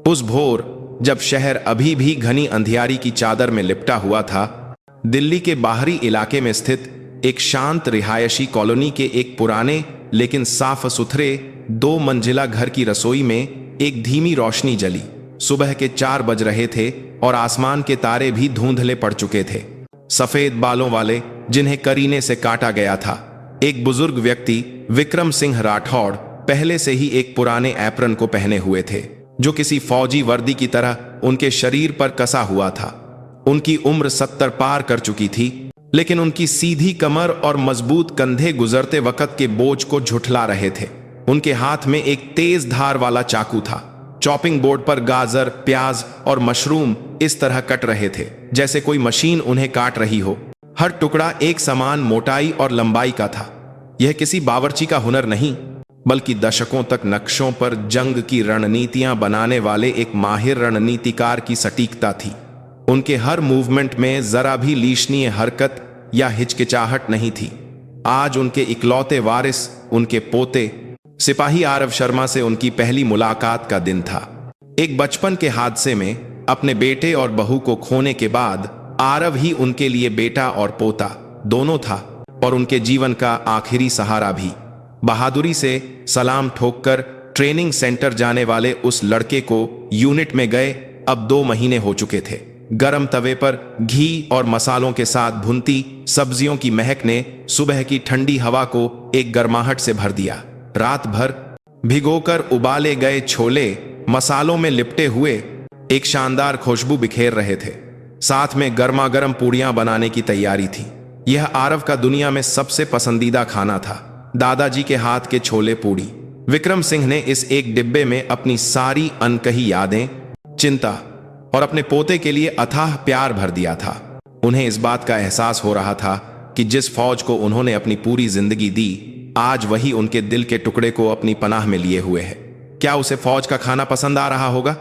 उस भोर, जब शहर अभी भी घनी अंधियारी की चादर में लिपटा हुआ था, दिल्ली के बाहरी इलाके में स्थित एक शांत रिहायशी कॉलोनी के एक पुराने लेकिन साफ सुथरे 2 मंजिला घर की रसोई में एक धीमी रोशनी जली। सुबह के 4 बज रहे थे और आसमान के तारे भी धुंधले पड़ चुके थे। सफेद बालों वाले, जिन्हें करीने से काटा गया था, एक बुजुर्ग व्यक्ति विक्रम सिंह राठौड़ पहले से ही एक पुराने एप्रन को पहने हुए थे, जो किसी फौजी वर्दी की तरह उनके शरीर पर कसा हुआ था। उनकी उम्र 70 पार कर चुकी थी, लेकिन उनकी सीधी कमर और मजबूत कंधे गुजरते वक्त के बोझ को झुठला रहे थे। उनके हाथ में एक तेज धार वाला चाकू था। चॉपिंग बोर्ड पर गाजर, प्याज और मशरूम इस तरह कट रहे थे जैसे कोई मशीन उन्हें काट रही हो। हर टुकड़ा एक समान मोटाई और लंबाई का था। यह किसी बावर्ची का हुनर नहीं, बल्कि दशकों तक नक्शों पर जंग की रणनीतियां बनाने वाले एक माहिर रणनीतिकार की सटीकता थी। उनके हर मूवमेंट में जरा भी लीशनीय हरकत या हिचकिचाहट नहीं थी। आज उनके इकलौते वारिस, उनके पोते सिपाही आरव शर्मा से उनकी पहली मुलाकात का दिन था। एक बचपन के हादसे में अपने बेटे और बहू को खोने के बाद आरव ही उनके लिए बेटा और पोता दोनों था, और उनके जीवन का आखिरी सहारा भी। बहादुरी से सलाम ठोककर ट्रेनिंग सेंटर जाने वाले उस लड़के को यूनिट में गए अब 2 महीने हो चुके थे। गरम तवे पर घी और मसालों के साथ भुनती सब्जियों की महक ने सुबह की ठंडी हवा को एक गर्माहट से भर दिया। रात भर भिगोकर उबाले गए छोले मसालों में लिपटे हुए एक शानदार खुशबू बिखेर रहे थे। साथ में गर्मा गर्म पूड़ियां बनाने की तैयारी थी। यह आरव का दुनिया में सबसे पसंदीदा खाना था, दादाजी के हाथ के छोले पूड़ी। विक्रम सिंह ने इस एक डिब्बे में अपनी सारी अनकही यादें, चिंता और अपने पोते के लिए अथाह प्यार भर दिया था। उन्हें इस बात का एहसास हो रहा था कि जिस फौज को उन्होंने अपनी पूरी जिंदगी दी, आज वही उनके दिल के टुकड़े को अपनी पनाह में लिए हुए है। क्या उसे फौज का खाना पसंद आ रहा होगा?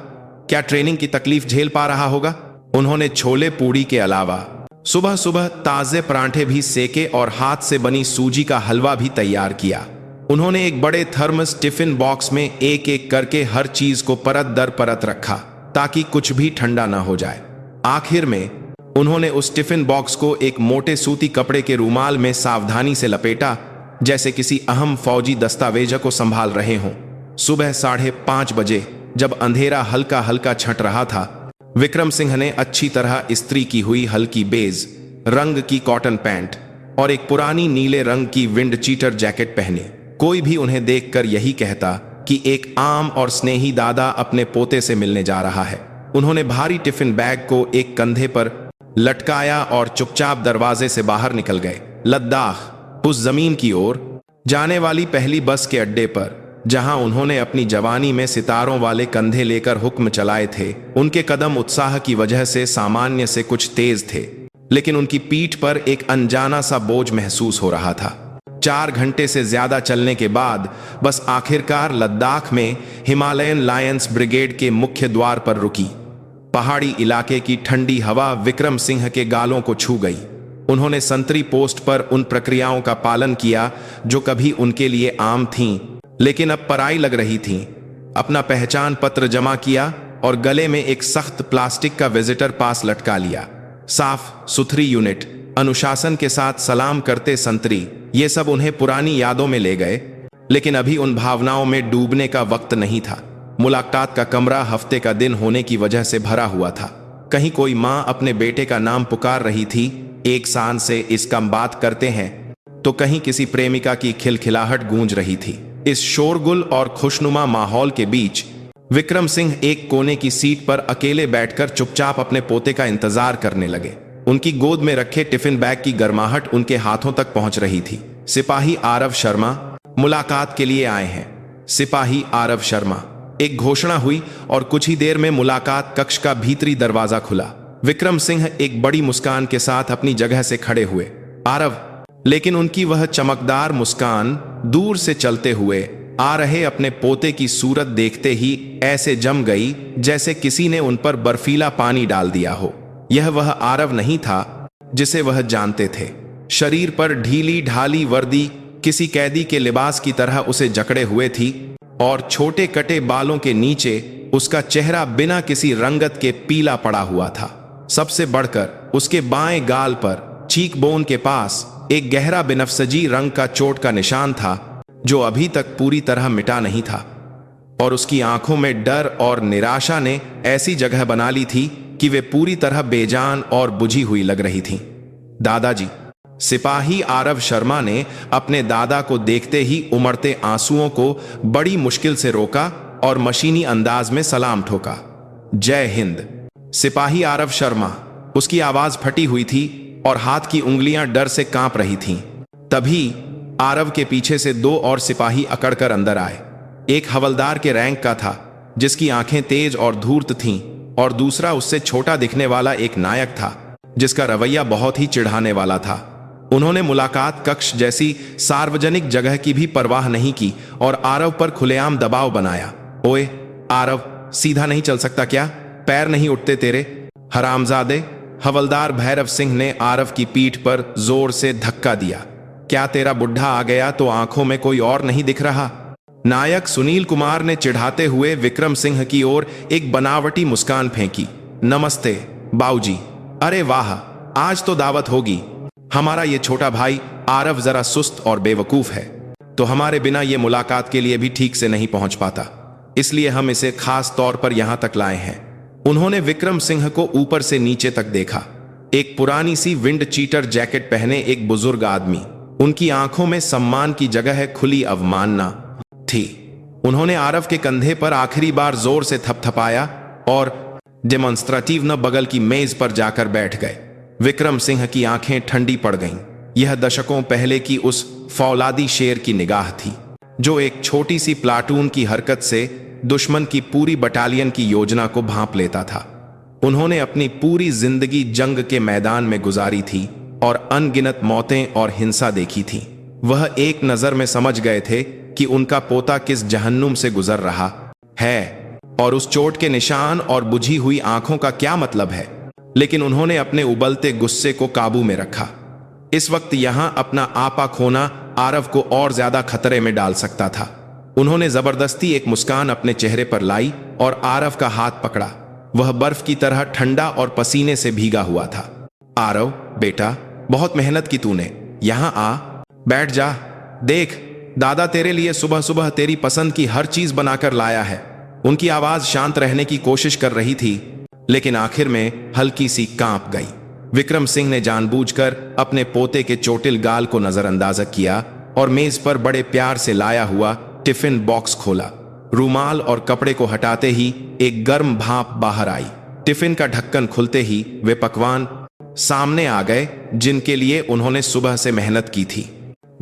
क्या ट्रेनिंग की तकलीफ झेल पा रहा होगा? उन्होंने छोले पूड़ी के अलावा सुबह सुबह ताजे परांठे भी सेके और हाथ से बनी सूजी का हलवा भी तैयार किया। उन्होंने एक बड़े थर्मस टिफिन बॉक्स में एक एक करके हर चीज को परत दर परत रखा ताकि कुछ भी ठंडा ना हो जाए। आखिर में उन्होंने उस टिफिन बॉक्स को एक मोटे सूती कपड़े के रूमाल में सावधानी से लपेटा, जैसे किसी अहम फौजी दस्तावेज को संभाल रहे हों। सुबह 5:30 बजे जब अंधेरा हल्का हल्का छंट रहा था, विक्रम सिंह ने अच्छी तरह इस्त्री की हुई हल्की बेज रंग की कॉटन पैंट और एक पुरानी नीले रंग की विंड चीटर जैकेट पहने। कोई भी उन्हें देखकर यही कहता कि एक आम और स्नेही दादा अपने पोते से मिलने जा रहा है। उन्होंने भारी टिफिन बैग को एक कंधे पर लटकाया और चुपचाप दरवाजे से बाहर निकल गए। लद्दाख, उस जमीन की ओर जाने वाली पहली बस के अड्डे पर, जहां उन्होंने अपनी जवानी में सितारों वाले कंधे लेकर हुक्म चलाए थे। उनके कदम उत्साह की वजह से सामान्य से कुछ तेज थे, लेकिन उनकी पीठ पर एक अनजाना सा बोझ महसूस हो रहा था। 4 घंटे से ज्यादा चलने के बाद बस आखिरकार लद्दाख में हिमालयन लायंस ब्रिगेड के मुख्य द्वार पर रुकी। पहाड़ी इलाके की ठंडी हवा विक्रम सिंह के गालों को छू गई। उन्होंने संतरी पोस्ट पर उन प्रक्रियाओं का पालन किया जो कभी उनके लिए आम थीं, लेकिन अब पराई लग रही थीं। अपना पहचान पत्र जमा किया और गले में एक सख्त प्लास्टिक का विजिटर पास लटका लिया। साफ सुथरी यूनिट, अनुशासन के साथ सलाम करते संतरी, ये सब उन्हें पुरानी यादों में ले गए, लेकिन अभी उन भावनाओं में डूबने का वक्त नहीं था। मुलाकात का कमरा हफ्ते का दिन होने की वजह से भरा हुआ था। कहीं कोई माँ अपने बेटे का नाम पुकार रही थी, एक शान से इसका बात करते हैं, तो कहीं किसी प्रेमिका की खिलखिलाहट गूंज रही थी। इस शोरगुल और खुशनुमा माहौल के बीच विक्रम सिंह एक कोने की सीट पर अकेले बैठकर चुपचाप अपने पोते का इंतजार करने लगे। उनकी गोद में रखे टिफिन बैग की गर्माहट उनके हाथों तक पहुंच रही थी। सिपाही आरव शर्मा मुलाकात के लिए आए हैं। सिपाही आरव शर्मा, एक घोषणा हुई और कुछ ही देर में मुलाकात कक्ष का भीतरी दरवाजा खुला। विक्रम सिंह एक बड़ी मुस्कान के साथ अपनी जगह से खड़े हुए। आरव, लेकिन उनकी वह चमकदार मुस्कान दूर से चलते हुए आ रहे अपने पोते की सूरत देखते ही ऐसे जम गई जैसे किसी ने उन पर बर्फीला पानी डाल दिया हो। यह वह आरव नहीं था जिसे वह जानते थे। शरीर पर ढीली ढाली वर्दी किसी कैदी के लिबास की तरह उसे जकड़े हुए थी और छोटे कटे बालों के नीचे उसका चेहरा बिना किसी रंगत के पीला पड़ा हुआ था। सबसे बढ़कर उसके बाएं गाल पर चीक बोन के पास एक गहरा बिनफसजी रंग का चोट का निशान था, जो अभी तक पूरी तरह मिटा नहीं था। और उसकी आंखों में डर और निराशा ने ऐसी जगह बना ली थी कि वे पूरी तरह बेजान और बुझी हुई लग रही थीं। दादाजी, सिपाही आरव शर्मा ने अपने दादा को देखते ही उमड़ते आंसुओं को बड़ी मुश्किल से रोका और मशीनी अंदाज में सलाम ठोका। जय हिंद। सिपाही आरव शर्मा, उसकी आवाज फटी हुई थी और हाथ की उंगलियां डर से कांप रही थीं। तभी आरव के पीछे से 2 और सिपाही अकड़कर अंदर आए। एक हवलदार के रैंक का था, जिसकी आंखें तेज और धूर्त थीं, और दूसरा उससे छोटा दिखने वाला एक नायक था, जिसका रवैया बहुत ही चिढ़ाने वाला था। उन्होंने मुलाकात कक्ष जैसी सार्वजनिक जगह की भी परवाह नहीं की और आरव पर खुलेआम दबाव बनाया। ओए आरव, सीधा नहीं चल सकता क्या? पैर नहीं उठते तेरे, हरामजादे। हवलदार भैरव सिंह ने आरव की पीठ पर जोर से धक्का दिया। क्या तेरा बुढ़ा आ गया तो आंखों में कोई और नहीं दिख रहा? नायक सुनील कुमार ने चिढ़ाते हुए विक्रम सिंह की ओर एक बनावटी मुस्कान फेंकी। नमस्ते बाऊजी। अरे वाह, आज तो दावत होगी। हमारा ये छोटा भाई आरव जरा सुस्त और बेवकूफ है, तो हमारे बिना ये मुलाकात के लिए भी ठीक से नहीं पहुंच पाता, इसलिए हम इसे खास तौर पर यहां तक लाए हैं। उन्होंने विक्रम सिंह को ऊपर से नीचे तक देखा। एक पुरानी सी विंड चीटर जैकेट पहने एक बुजुर्ग आदमी, उनकी आंखों में सम्मान की जगह खुली अवमानना थी। उन्होंने आरव के कंधे पर आखिरी बार जोर से थपथपाया और डेमोन्स्ट्रेटिव न बगल की मेज पर जाकर बैठ गए। विक्रम सिंह की आंखें ठंडी पड़ गईं। यह दशकों पहले की उस फौलादी शेर की निगाह थी, जो एक छोटी सी प्लाटून की हरकत से दुश्मन की पूरी बटालियन की योजना को भांप लेता था। उन्होंने अपनी पूरी जिंदगी जंग के मैदान में गुजारी थी और अनगिनत मौतें और हिंसा देखी थी। वह एक नजर में समझ गए थे कि उनका पोता किस जहन्नुम से गुजर रहा है और उस चोट के निशान और बुझी हुई आंखों का क्या मतलब है। लेकिन उन्होंने अपने उबलते गुस्से को काबू में रखा। इस वक्त यहां अपना आपा खोना आरव को और ज्यादा खतरे में डाल सकता था। उन्होंने जबरदस्ती एक मुस्कान अपने चेहरे पर लाई और आरव का हाथ पकड़ा। वह बर्फ की तरह ठंडा और पसीने से भीगा हुआ था। आरव बेटा, बहुत मेहनत की तूने। यहां आ, बैठ जा। देख, दादा तेरे लिए सुबह सुबह तेरी पसंद की हर चीज बनाकर लाया है। उनकी आवाज शांत रहने की कोशिश कर रही थी, लेकिन आखिर में हल्की सी कांप गई। विक्रम सिंह ने जानबूझकर अपने पोते के चोटिल गाल को नजरअंदाज किया और मेज पर बड़े प्यार से लाया हुआ टिफिन बॉक्स खोला। रूमाल और कपड़े को हटाते ही एक गर्म भाप बाहर आई। टिफिन का ढक्कन खुलते ही वे पकवान सामने आ गए जिनके लिए उन्होंने सुबह से मेहनत की थी।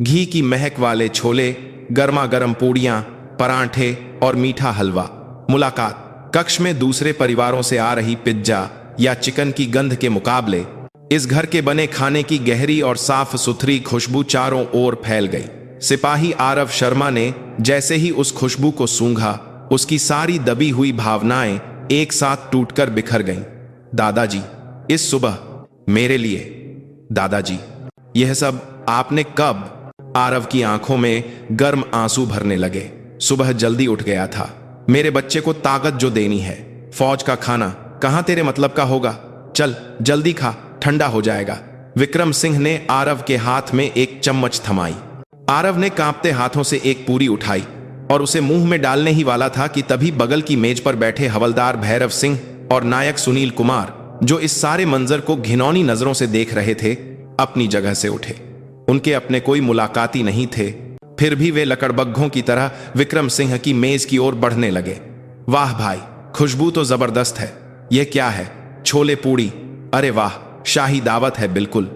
घी की महक वाले छोले, गर्मा गर्म पूड़ियां, परांठे और मीठा हलवा। मुलाकात कक्ष में दूसरे परिवारों से आ रही पिज्जा या चिकन की गंध के मुकाबले इस घर के बने खाने की गहरी और साफ सुथरी खुशबू चारों ओर फैल गई। सिपाही आरव शर्मा ने जैसे ही उस खुशबू को सूंघा, उसकी सारी दबी हुई भावनाएं एक साथ टूटकर बिखर गईं। दादाजी, इस सुबह मेरे लिए। दादाजी, यह सब आपने कब? आरव की आंखों में गर्म आंसू भरने लगे। सुबह जल्दी उठ गया था। मेरे बच्चे को ताकत जो देनी है। फौज का खाना कहां तेरे मतलब का होगा? चल जल्दी खा, ठंडा हो जाएगा। विक्रम सिंह ने आरव के हाथ में एक चम्मच थमाई। आरव ने कांपते हाथों से एक पूरी उठाई और उसे मुंह में डालने ही वाला था कि तभी बगल की मेज पर बैठे हवलदार भैरव सिंह और नायक सुनील कुमार, जो इस सारे मंजर को घिनौनी नजरों से देख रहे थे, अपनी जगह से उठे। उनके अपने कोई मुलाकाती नहीं थे, फिर भी वे लकड़बग्घों की तरह विक्रम सिंह की मेज की ओर बढ़ने लगे। वाह भाई, खुशबू तो जबरदस्त है। यह क्या है? छोले पूड़ी? अरे वाह, शाही दावत है बिल्कुल।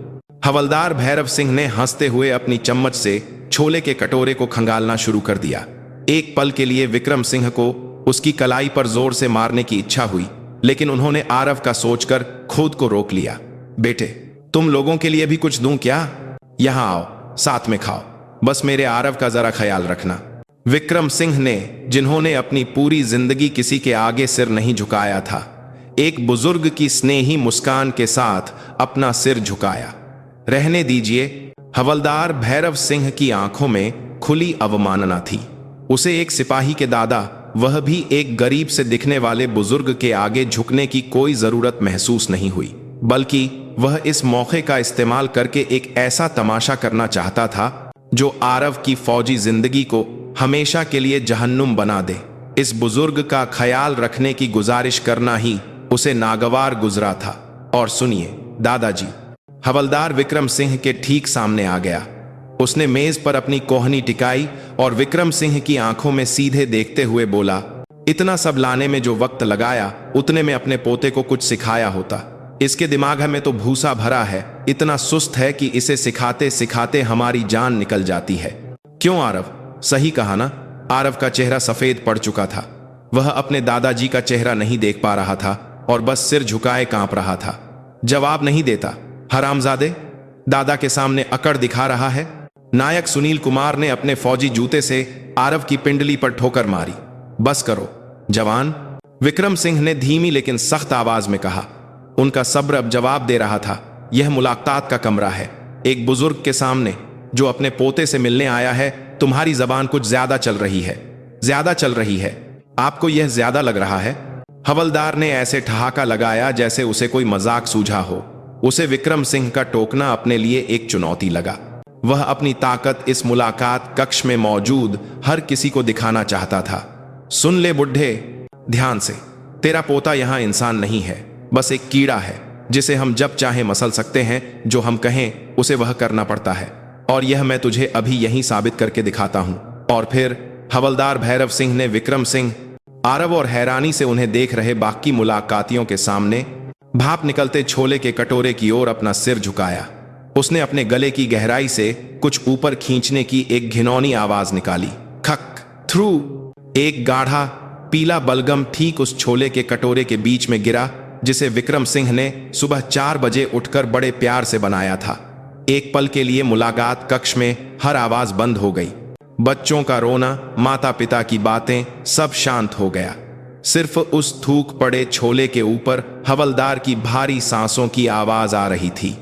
हवलदार भैरव सिंह ने हंसते हुए अपनी चम्मच से छोले के कटोरे को खंगालना शुरू कर दिया। एक पल के लिए विक्रम सिंह को उसकी कलाई पर जोर से मारने की इच्छा हुई, लेकिन उन्होंने आरव का सोचकर खुद को रोक लिया। बेटे, तुम लोगों के लिए भी कुछ दूं क्या? यहां आओ, साथ में खाओ। बस मेरे आरव का जरा ख्याल रखना। विक्रम सिंह ने, जिन्होंने अपनी पूरी जिंदगी किसी के आगे सिर नहीं झुकाया था, एक बुजुर्ग की स्नेही मुस्कान के साथ अपना सिर झुकाया। रहने दीजिए। हवलदार भैरव सिंह की आंखों में खुली अवमानना थी। उसे एक सिपाही के दादा वह भी एक गरीब से दिखने वाले बुजुर्ग के आगे झुकने की कोई जरूरत महसूस नहीं हुई, बल्कि वह इस मौके का इस्तेमाल करके एक ऐसा तमाशा करना चाहता था जो आरव की फौजी जिंदगी को हमेशा के लिए जहन्नुम बना दे। इस बुजुर्ग का ख्याल रखने की गुजारिश करना ही उसे नागवार गुजरा था। और सुनिए दादाजी, हवलदार विक्रम सिंह के ठीक सामने आ गया। उसने मेज पर अपनी कोहनी टिकाई और विक्रम सिंह की आंखों में सीधे देखते हुए बोला, इतना सब लाने में जो वक्त लगाया उतने में अपने पोते को कुछ सिखाया होता। इसके दिमाग में तो भूसा भरा है, इतना सुस्त है कि इसे सिखाते सिखाते हमारी जान निकल जाती है। क्यों आरव, सही कहा ना? आरव का चेहरा सफेद पड़ चुका था। वह अपने दादाजी का चेहरा नहीं देख पा रहा था और बस सिर झुकाए कांप रहा था। जवाब नहीं देता, हरामजादे, दादा के सामने अकड़ दिखा रहा है। नायक सुनील कुमार ने अपने फौजी जूते से आरव की पिंडली पर ठोकर मारी। बस करो जवान, विक्रम सिंह ने धीमी लेकिन सख्त आवाज में कहा। उनका सब्र अब जवाब दे रहा था। यह मुलाकात का कमरा है, एक बुजुर्ग के सामने जो अपने पोते से मिलने आया है। तुम्हारी जबान कुछ ज्यादा चल रही है, ज्यादा चल रही है। आपको यह ज्यादा लग रहा है? हवलदार ने ऐसे ठहाका लगाया जैसे उसे कोई मजाक सूझा हो। उसे विक्रम सिंह का टोकना अपने लिए एक चुनौती लगा। वह अपनी ताकत इस मुलाकात कक्ष में मौजूद हर किसी को दिखाना चाहता था। सुन ले बुढ़े, ध्यान से, तेरा पोता यहां इंसान नहीं है, बस एक कीड़ा है जिसे हम जब चाहे मसल सकते हैं। जो हम कहें उसे वह करना पड़ता है, और यह मैं तुझे अभी यहीं साबित करके दिखाता हूं। और फिर हवलदार भैरव सिंह ने विक्रम सिंह, आरव और हैरानी से उन्हें देख रहे बाकी मुलाकातियों के सामने भाप निकलते छोले के कटोरे की ओर अपना सिर झुकाया। उसने अपने गले की गहराई से कुछ ऊपर खींचने की एक घिनौनी आवाज निकाली। खक थ्रू। एक गाढ़ा पीला बलगम ठीक उस छोले के कटोरे के बीच में गिरा जिसे विक्रम सिंह ने सुबह 4 बजे उठकर बड़े प्यार से बनाया था। एक पल के लिए मुलाकात कक्ष में हर आवाज बंद हो गई। बच्चों का रोना, माता पिता की बातें, सब शांत हो गया। सिर्फ उस थूक पड़े छोले के ऊपर हवलदार की भारी सांसों की आवाज आ रही थी।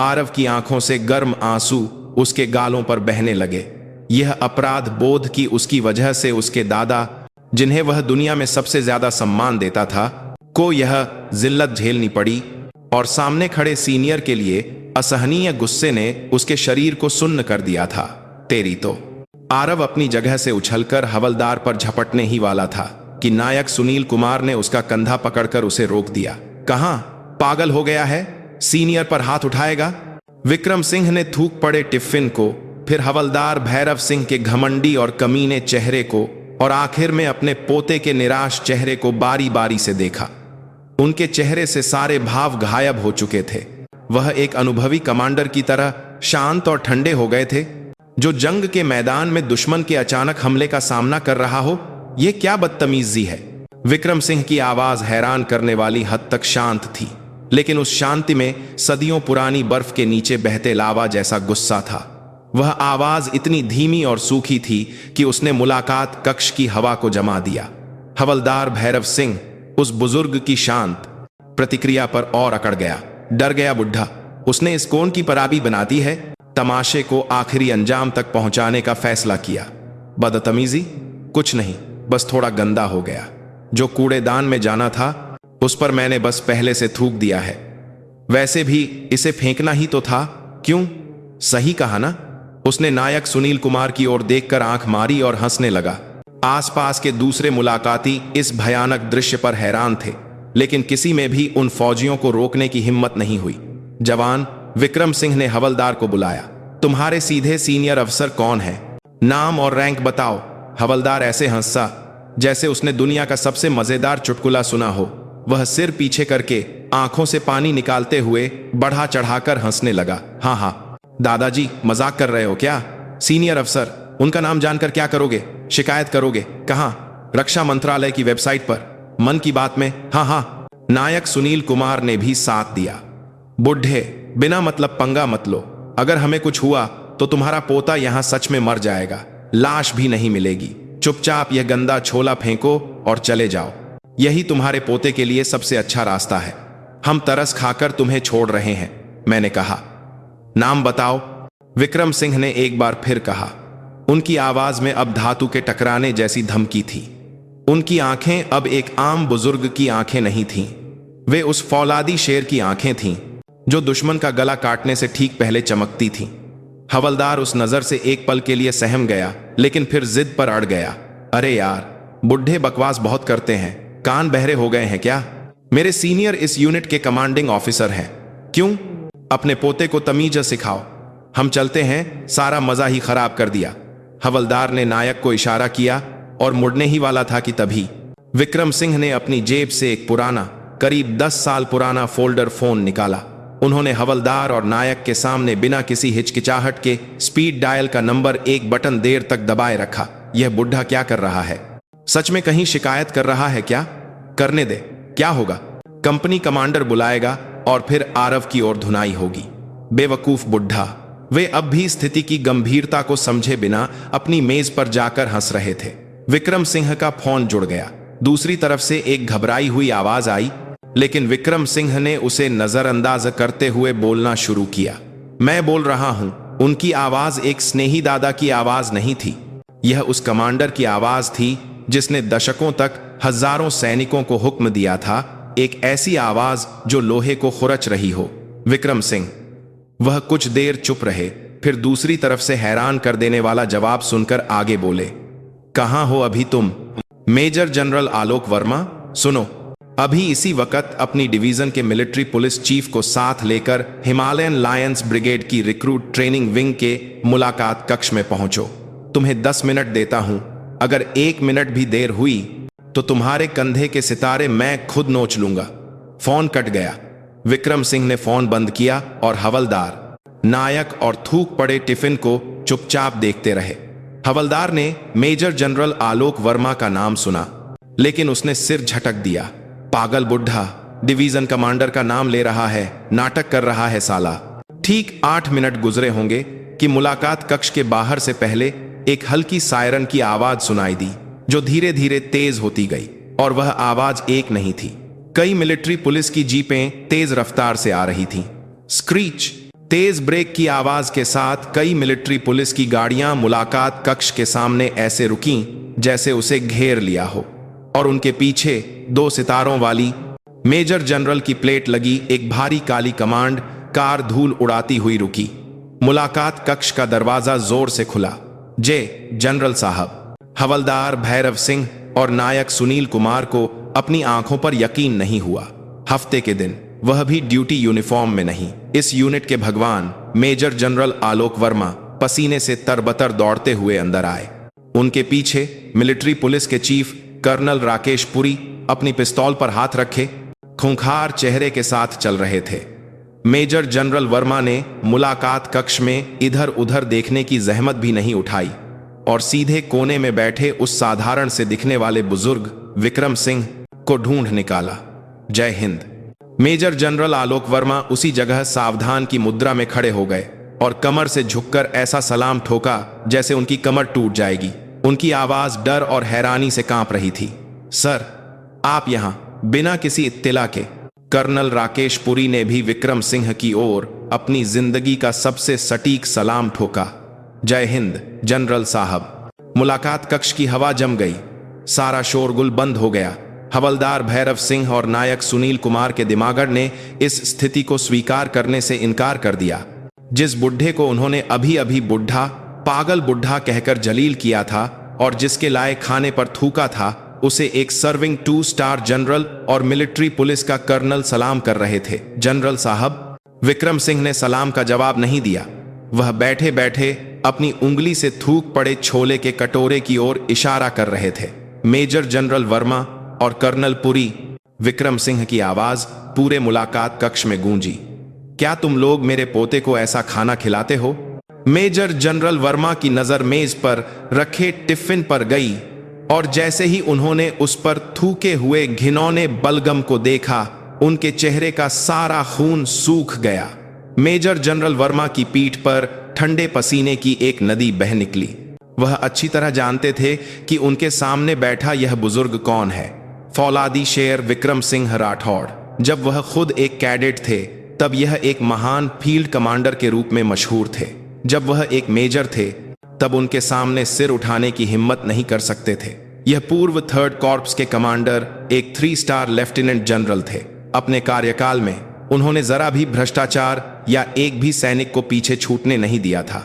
आरव की आंखों से गर्म आंसू उसके गालों पर बहने लगे। यह अपराध बोध की उसकी वजह से उसके दादा, जिन्हें वह दुनिया में सबसे ज्यादा सम्मान देता था, को यह जिल्लत झेलनी पड़ी। और सामने खड़े सीनियर के लिए असहनीय गुस्से ने उसके शरीर को सुन्न कर दिया था। तेरी तो। आरव अपनी जगह से उछलकर हवलदार पर झपटने ही वाला था कि नायक सुनील कुमार ने उसका कंधा पकड़कर उसे रोक दिया। कहां, पागल हो गया है? सीनियर पर हाथ उठाएगा? विक्रम सिंह ने थूक पड़े टिफिन को, फिर हवलदार भैरव सिंह के घमंडी और कमीने चेहरे को, और आखिर में अपने पोते के निराश चेहरे को बारी बारी से देखा। उनके चेहरे से सारे भाव गायब हो चुके थे। वह एक अनुभवी कमांडर की तरह शांत और ठंडे हो गए थे, जो जंग के मैदान में दुश्मन के अचानक हमले का सामना कर रहा हो। यह क्या बदतमीजी है? विक्रम सिंह की आवाज हैरान करने वाली हद तक शांत थी, लेकिन उस शांति में सदियों पुरानी बर्फ के नीचे बहते लावा जैसा गुस्सा था। वह आवाज इतनी धीमी और सूखी थी कि उसने मुलाकात कक्ष की हवा को जमा दिया। हवलदार भैरव सिंह उस बुजुर्ग की शांत प्रतिक्रिया पर और अकड़ गया। डर गया बुढ़ा, उसने इस कौन की पराबी बना दी है? तमाशे को आखिरी अंजाम तक पहुंचाने का फैसला किया। बदतमीजी? कुछ नहीं, बस थोड़ा गंदा हो गया। जो कूड़ेदान में जाना था उस पर मैंने बस पहले से थूक दिया है। वैसे भी इसे फेंकना ही तो था। क्यों? सही कहा ना? उसने नायक सुनील कुमार की ओर देखकर आंख मारी और हंसने लगा। आसपास के दूसरे मुलाकाती इस भयानक दृश्य पर हैरान थे, लेकिन किसी में भी उन फौजियों को रोकने की हिम्मत नहीं हुई। जवान, विक्रम सिंह ने हवलदार को बुलाया। तुम्हारे सीधे सीनियर अफसर कौन है? नाम और रैंक बताओ। हवलदार ऐसे हंसा जैसे उसने दुनिया का सबसे मजेदार चुटकुला सुना हो। वह सिर पीछे करके आंखों से पानी निकालते हुए बढ़ा चढ़ाकर हंसने लगा। हाँ हाँ दादाजी, मजाक कर रहे हो क्या? सीनियर अफसर, उनका नाम जानकर क्या करोगे? शिकायत करोगे? कहां? रक्षा मंत्रालय की वेबसाइट पर, मन की बात में। हाँ हाँ। नायक सुनील कुमार ने भी साथ दिया। बुढ़े, बिना मतलब पंगा मत लो। अगर हमें कुछ हुआ तो तुम्हारा पोता यहां सच में मर जाएगा, लाश भी नहीं मिलेगी। चुपचाप यह गंदा छोला फेंको और चले जाओ। यही तुम्हारे पोते के लिए सबसे अच्छा रास्ता है। हम तरस खाकर तुम्हें छोड़ रहे हैं, मैंने कहा। नाम बताओ, विक्रम सिंह ने एक बार फिर कहा। उनकी आवाज में अब धातु के टकराने जैसी धमकी थी। उनकी आंखें अब एक आम बुजुर्ग की आंखें नहीं थीं। वे उस फौलादी शेर की आंखें थीं जो दुश्मन का गला काटने से ठीक पहले चमकती थीं। हवलदार उस नजर से एक पल के लिए सहम गया, लेकिन फिर जिद पर अड़ गया। अरे यार, बुढ़े बकवास बहुत करते हैं, कान बहरे हो गए हैं क्या? मेरे सीनियर इस यूनिट के कमांडिंग ऑफिसर हैं। क्यों? अपने पोते को तमीज सिखाओ। हम चलते हैं, सारा मजा ही खराब कर दिया। हवलदार ने नायक को इशारा किया और मुड़ने ही वाला था कि तभी विक्रम सिंह ने अपनी जेब से एक पुराना, करीब 10 साल पुराना फोल्डर फोन निकाला। उन्होंने हवलदार और नायक के सामने बिना किसी हिचकिचाहट के स्पीड डायल का नंबर एक बटन देर तक दबाए रखा। यह बुढ़ा क्या कर रहा है? सच में कहीं शिकायत कर रहा है क्या? करने दे, क्या होगा? कंपनी कमांडर बुलाएगा और फिर आरव की ओर धुनाई होगी। बेवकूफ बुढ़ा। वे अब भी स्थिति की गंभीरता को समझे बिना अपनी मेज पर जाकर हंस रहे थे। विक्रम सिंह का फोन जुड़ गया। दूसरी तरफ से एक घबराई हुई आवाज आई, लेकिन विक्रम सिंह ने उसे नजरअंदाज करते हुए बोलना शुरू किया। मैं बोल रहा हूं। उनकी आवाज एक स्नेही दादा की आवाज नहीं थी। यह उस कमांडर की आवाज थी जिसने दशकों तक हजारों सैनिकों को हुक्म दिया था। एक ऐसी आवाज जो लोहे को खुरच रही हो। विक्रम सिंह। वह कुछ देर चुप रहे, फिर दूसरी तरफ से हैरान कर देने वाला जवाब सुनकर आगे बोले। कहां हो अभी तुम? मेजर जनरल आलोक वर्मा। सुनो, अभी इसी वक्त अपनी डिवीजन के मिलिट्री पुलिस चीफ को साथ लेकर हिमालयन लायंस ब्रिगेड की रिक्रूट ट्रेनिंग विंग के मुलाकात कक्ष में पहुंचो। तुम्हें 10 मिनट देता हूं। अगर 1 मिनट भी देर हुई तो तुम्हारे कंधे के सितारे मैं खुद नोच लूंगा। फोन कट गया। विक्रम सिंह ने फोन बंद किया और हवलदार, नायक और थूक पड़े टिफिन को चुपचाप देखते रहे। हवलदार ने मेजर जनरल आलोक वर्मा का नाम सुना, लेकिन उसने सिर झटक दिया। पागल बुढ़ा, डिवीजन कमांडर का नाम ले रहा है, नाटक कर रहा है साला। ठीक 8 मिनट गुजरे होंगे कि मुलाकात कक्ष के बाहर से पहले एक हल्की सायरन की आवाज सुनाई दी, जो धीरे धीरे तेज होती गई। और वह आवाज एक नहीं थी, कई मिलिट्री पुलिस की जीपें तेज रफ्तार से आ रही थीं। स्क्रीच, तेज ब्रेक की आवाज के साथ कई मिलिट्री पुलिस की गाड़ियां मुलाकात कक्ष के सामने ऐसे रुकीं जैसे उसे घेर लिया हो। और उनके पीछे 2 सितारों वाली मेजर जनरल की प्लेट लगी एक भारी काली कमांड कार धूल उड़ाती हुई रुकी। मुलाकात कक्ष का दरवाजा जोर से खुला। जे जनरल साहब। हवलदार भैरव सिंह और नायक सुनील कुमार को अपनी आंखों पर यकीन नहीं हुआ। हफ्ते के दिन, वह भी ड्यूटी यूनिफॉर्म में नहीं। इस यूनिट के भगवान मेजर जनरल आलोक वर्मा पसीने से तरबतर दौड़ते हुए अंदर आए। उनके पीछे मिलिट्री पुलिस के चीफ कर्नल राकेश पुरी अपनी पिस्तौल पर हाथ रखे खूंखार चेहरे के साथ चल रहे थे। मेजर जनरल वर्मा ने मुलाकात कक्ष में इधर उधर देखने की जहमत भी नहीं उठाई और सीधे कोने में बैठे उस साधारण से दिखने वाले बुजुर्ग विक्रम सिंह को ढूंढ निकाला। जय हिंद। मेजर जनरल आलोक वर्मा उसी जगह सावधान की मुद्रा में खड़े हो गए और कमर से झुककर ऐसा सलाम ठोका जैसे उनकी कमर टूट जाएगी। उनकी आवाज डर और हैरानी से कांप रही थी। सर, आप यहां बिना किसी इत्तिला के? कर्नल राकेश पुरी ने भी विक्रम सिंह की ओर अपनी जिंदगी का सबसे सटीक सलाम ठोका। जय हिंद जनरल साहब। मुलाकात कक्ष की हवा जम गई। सारा शोरगुल बंद हो गया। हवलदार भैरव सिंह और नायक सुनील कुमार के दिमागर ने इस स्थिति को स्वीकार करने से इनकार कर दिया। जिस बुढ़े को उन्होंने अभी अभी बुढ़ा, पागल बुढ़ा कहकर जलील किया था और जिसके लाए खाने पर थूका था, उसे एक सर्विंग 2 स्टार जनरल और मिलिट्री पुलिस का कर्नल सलाम कर रहे थे। जनरल साहब। विक्रम सिंह ने सलाम का जवाब नहीं दिया। वह बैठे बैठे अपनी उंगली से थूक पड़े छोले के कटोरे की ओर इशारा कर रहे थे। मेजर जनरल वर्मा और कर्नल पुरी। विक्रम सिंह की आवाज पूरे मुलाकात कक्ष में गूंजी। क्या तुम लोग मेरे पोते को ऐसा खाना खिलाते हो? मेजर जनरल वर्मा की नजर मेज पर रखे टिफिन पर गई और जैसे ही उन्होंने उस पर थूके हुए घिनौने बलगम को देखा, उनके चेहरे का सारा खून सूख गया। मेजर जनरल वर्मा की पीठ पर ठंडे पसीने की एक नदी बह निकली। वह अच्छी तरह जानते थे कि उनके सामने बैठा यह बुजुर्ग कौन है। फौलादी शेर विक्रम सिंह राठौड़। जब वह खुद एक कैडेट थे, तब यह एक महान फील्ड कमांडर के रूप में मशहूर थे। जब वह एक मेजर थे, तब उनके सामने सिर उठाने की हिम्मत नहीं कर सकते थे। यह पूर्व 3rd कॉर्प्स के कमांडर एक 3 स्टार लेफ्टिनेंट जनरल थे। अपने कार्यकाल में उन्होंने जरा भी भ्रष्टाचार या एक भी सैनिक को पीछे छूटने नहीं दिया था।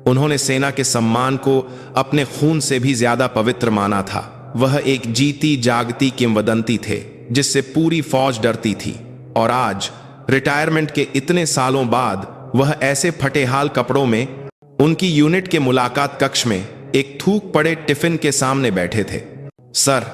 उन्होंने सेना के सम्मान को अपने खून से भी ज्यादा पवित्र माना था। वह एक जीती जागती किंवदंती थे जिससे पूरी फौज डरती थी। और आज रिटायरमेंट के इतने सालों बाद वह ऐसे फटेहाल कपड़ों में उनकी यूनिट के मुलाकात कक्ष में एक थूक पड़े टिफिन के सामने बैठे थे। सर,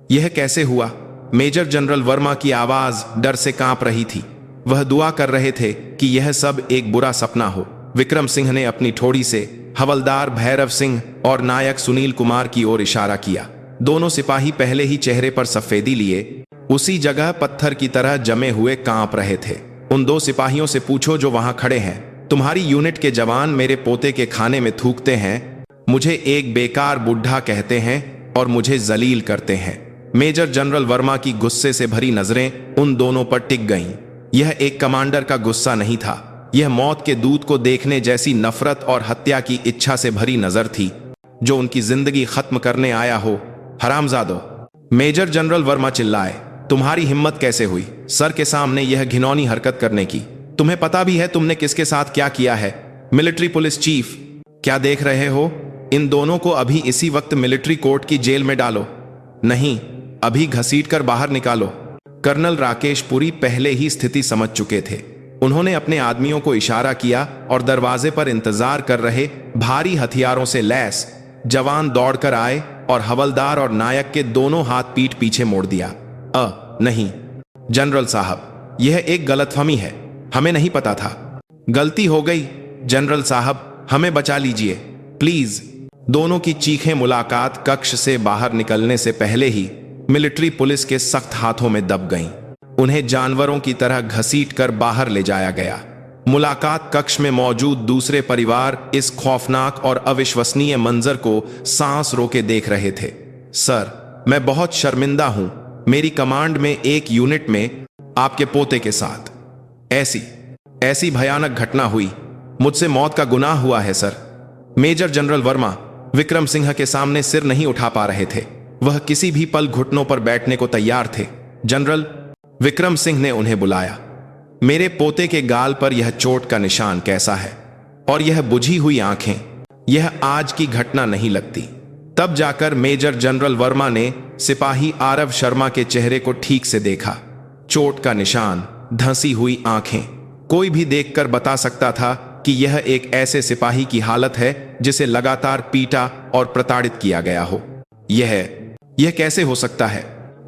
यह कैसे हुआ? मेजर जनरल वर्मा की आवाज डर से कांप रही थी। वह दुआ कर रहे थे कि यह सब एक बुरा सपना हो। विक्रम सिंह ने अपनी ठोड़ी से हवलदार भैरव सिंह और नायक सुनील कुमार की ओर इशारा किया। दोनों सिपाही पहले ही चेहरे पर सफेदी लिए उसी जगह पत्थर की तरह जमे हुए कांप रहे थे। उन 2 सिपाहियों से पूछो जो वहां खड़े हैं, तुम्हारी यूनिट के जवान मेरे पोते के खाने में थूकते हैं, मुझे एक बेकार बुढ़ा कहते हैं और मुझे जलील करते हैं। मेजर जनरल वर्मा की गुस्से से भरी नजरें उन दोनों पर टिक गईं। यह एक कमांडर का गुस्सा नहीं था, यह मौत के दूत को देखने जैसी नफरत और हत्या की इच्छा से भरी नजर थी जो उनकी जिंदगी खत्म करने आया हो। हरामजादो! मेजर जनरल वर्मा चिल्लाए, तुम्हारी हिम्मत कैसे हुई सर के सामने यह घिनौनी हरकत करने की? तुम्हें पता भी है तुमने किसके साथ क्या किया है? मिलिट्री पुलिस चीफ, क्या देख रहे हो? इन दोनों को अभी इसी वक्त मिलिट्री कोर्ट की जेल में डालो। नहीं, अभी घसीटकर बाहर निकालो। कर्नल राकेश पुरी पहले ही स्थिति समझ चुके थे। उन्होंने अपने आदमियों को इशारा किया और दरवाजे पर इंतजार कर रहे भारी हथियारों से लैस जवान दौड़कर आए और हवलदार और नायक के दोनों हाथ पीठ पीछे मोड़ दिया। नहीं जनरल साहब, यह एक गलतफहमी है, हमें नहीं पता था। गलती हो गई जनरल साहब, हमें बचा लीजिए प्लीज। दोनों की चीखें मुलाकात कक्ष से बाहर निकलने से पहले ही मिलिट्री पुलिस के सख्त हाथों में दब गईं। उन्हें जानवरों की तरह घसीटकर बाहर ले जाया गया। मुलाकात कक्ष में मौजूद दूसरे परिवार इस खौफनाक और अविश्वसनीय मंजर को सांस रोके देख रहे थे। सर, मैं बहुत शर्मिंदा हूं, मेरी कमांड में एक यूनिट में आपके पोते के साथ ऐसी भयानक घटना हुई। मुझसे मौत का गुनाह हुआ है sir. Major general Verma Vikram Singh के सामने सिर नहीं उठा पा रहे थे। वह किसी भी पल घुटनों पर बैठने को तैयार थे। जनरल, विक्रम सिंह ने उन्हें बुलाया। मेरे पोते के गाल पर यह चोट का निशान कैसा है? और यह बुझी हुई आंखें, यह आज की घटना नहीं लगती। तब जाकर मेजर जनरल वर्मा ने सिपाही आरव शर्मा के चेहरे को ठीक से देखा। चोट का निशान, धंसी हुई आंखें, कोई भी देखकर बता सकता था कि यह एक ऐसे सिपाही की हालत है जिसे लगातार पीटा और प्रताड़ित किया गया हो। यह कैसे हो सकता है?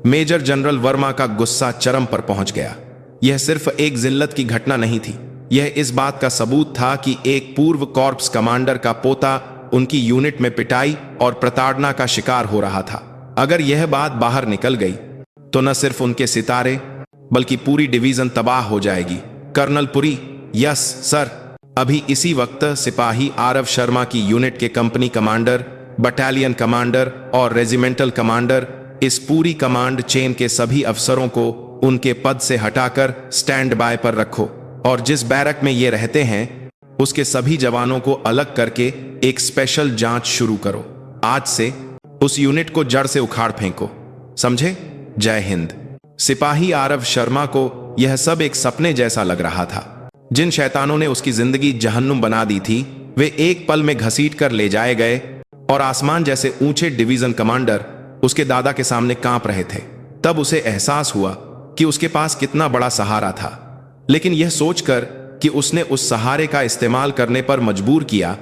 मेजर जनरल वर्मा का गुस्सा चरम पर पहुंच गया। यह सिर्फ एक जिल्लत की घटना नहीं थी, यह इस बात का सबूत था कि एक पूर्व कॉर्प्स कमांडर का पोता उनकी यूनिट में पिटाई और प्रताड़ना का शिकार हो रहा था। अगर यह बात बाहर निकल गई तो न सिर्फ उनके सितारे बल्कि पूरी डिवीजन तबाह हो जाएगी। Colonel Puri, yes sir. अभी इसी वक्त सिपाही आरव शर्मा की यूनिट के कंपनी कमांडर, बटालियन कमांडर और रेजिमेंटल कमांडर, इस पूरी कमांड चेन के सभी अफसरों को उनके पद से हटाकर स्टैंड बाय पर रखो और जिस बैरक में ये रहते हैं उसके सभी जवानों को अलग करके एक स्पेशल जांच शुरू करो। आज से उस यूनिट को जड़ से उखाड़ फेंको, समझे? जय हिंद। सिपाही आरव शर्मा को यह सब एक सपने जैसा लग रहा था। जिन शैतानों ने उसकी जिंदगी जहन्नुम बना दी थी वे एक पल में घसीट कर ले जाए गए और आसमान जैसे ऊंचे डिवीजन कमांडर उसके दादा के सामने कांप रहे थे। तब उसे एहसास हुआ कि उसके पास कितना बड़ा सहारा था, लेकिन यह सोचकर कि उसने उस सहारे का इस्तेमाल करने पर मजबूर किया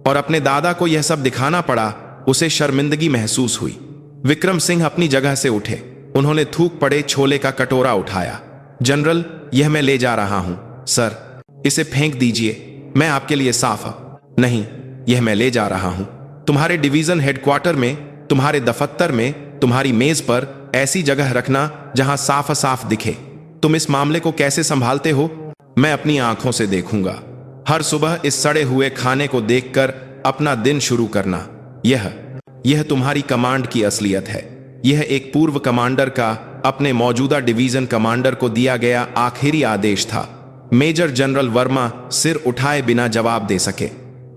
और अपने दादा को यह सब दिखाना पड़ा, उसे शर्मिंदगी महसूस हुई। विक्रम सिंह अपनी जगह से उठे। उन्होंने थूक पड़े छोले का कटोरा उठाया। जनरल, यह मैं ले जा रहा हूं। सर, इसे फेंक दीजिए, मैं आपके लिए साफ। नहीं, यह मैं ले जा रहा हूं। तुम्हारे डिवीजन हेडक्वार्टर में, तुम्हारे दफ्तर में, तुम्हारी मेज पर ऐसी जगह रखना जहां साफ साफ दिखे। तुम इस मामले को कैसे संभालते हो मैं अपनी आंखों से देखूंगा। हर सुबह इस सड़े हुए खाने को देखकर अपना दिन शुरू करना, यह तुम्हारी कमांड की असलियत है। यह एक पूर्व कमांडर का अपने मौजूदा डिवीजन कमांडर को दिया गया आखिरी आदेश था। मेजर जनरल वर्मा सिर उठाए बिना जवाब दे सके।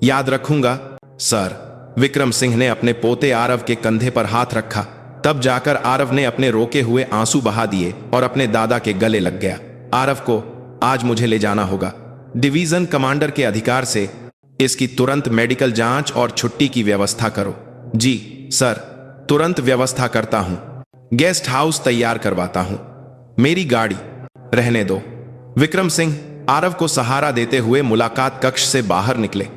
याद रखूंगा सर। विक्रम सिंह ने अपने पोते आरव के कंधे पर हाथ रखा। तब जाकर आरव ने अपने रोके हुए आंसू बहा दिए और अपने दादा के गले लग गया। आरव को आज मुझे ले जाना होगा। डिवीजन कमांडर के अधिकार से इसकी तुरंत मेडिकल जांच और छुट्टी की व्यवस्था करो। जी सर, तुरंत व्यवस्था करता हूं। गेस्ट हाउस तैयार करवाता हूं। मेरी गाड़ी रहने दो। विक्रम सिंह आरव को सहारा देते हुए मुलाकात कक्ष से बाहर निकले।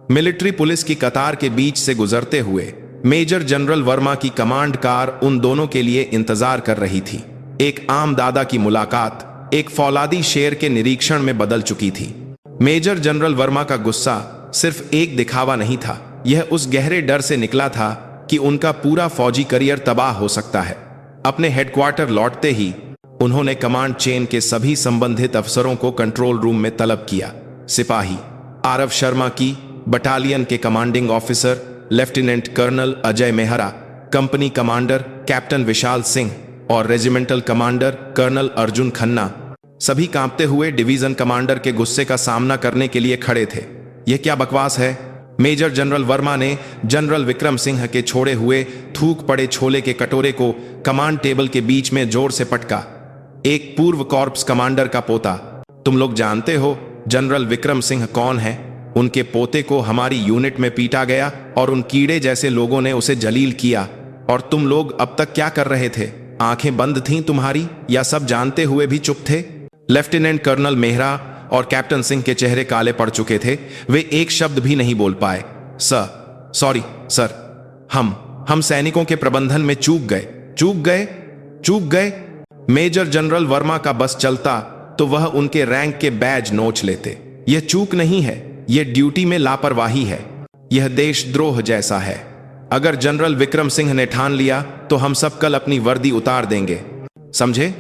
मिलिट्री पुलिस की कतार के बीच से गुजरते हुए मेजर जनरल वर्मा की कमांड कार उन दोनों के लिए इंतजार कर रही थी। एक आम दादा की मुलाकात एक फौलादी शेर के निरीक्षण में बदल चुकी थी। मेजर जनरल वर्मा का गुस्सा सिर्फ एक दिखावा नहीं था, यह उस गहरे डर से निकला था कि उनका पूरा फौजी करियर तबाह हो सकता है। अपने हेडक्वार्टर लौटते ही उन्होंने कमांड चेन के सभी संबंधित अफसरों को कंट्रोल रूम में तलब किया। सिपाही आरव शर्मा की बटालियन के commanding officer lieutenant colonel Ajay Mehra, company commander captain Vishal Singh और regimental commander colonel Arjun Khanna सभी कांपते हुए डिवीजन कमांडर के गुस्से का सामना करने के लिए खड़े थे। यह क्या बकवास है? मेजर जनरल वर्मा ने जनरल विक्रम सिंह के छोड़े हुए थूक पड़े छोले के कटोरे को कमांड टेबल के बीच में जोर से पटका। एक पूर्व कॉर्प्स कमांडर का पोता, तुम लोग जानते हो जनरल विक्रम सिंह कौन है? उनके पोते को हमारी यूनिट में पीटा गया और उन कीड़े जैसे लोगों ने उसे जलील किया। और तुम लोग अब तक क्या कर रहे थे? आंखें बंद थीं तुम्हारी, या सब जानते हुए भी चुप थे? लेफ्टिनेंट कर्नल मेहरा और कैप्टन सिंह के चेहरे काले पड़ चुके थे। वे एक शब्द भी नहीं बोल पाए। सॉरी सर, हम सैनिकों के प्रबंधन में चूक गए। मेजर जनरल वर्मा का बस चलता तो वह उनके रैंक के बैज नोच लेते। यह चूक नहीं है, यह ड्यूटी में लापरवाही है। यह देशद्रोह जैसा है। अगर जनरल विक्रम सिंह ने ठान लिया तो हम सब कल अपनी वर्दी उतार देंगे, समझे?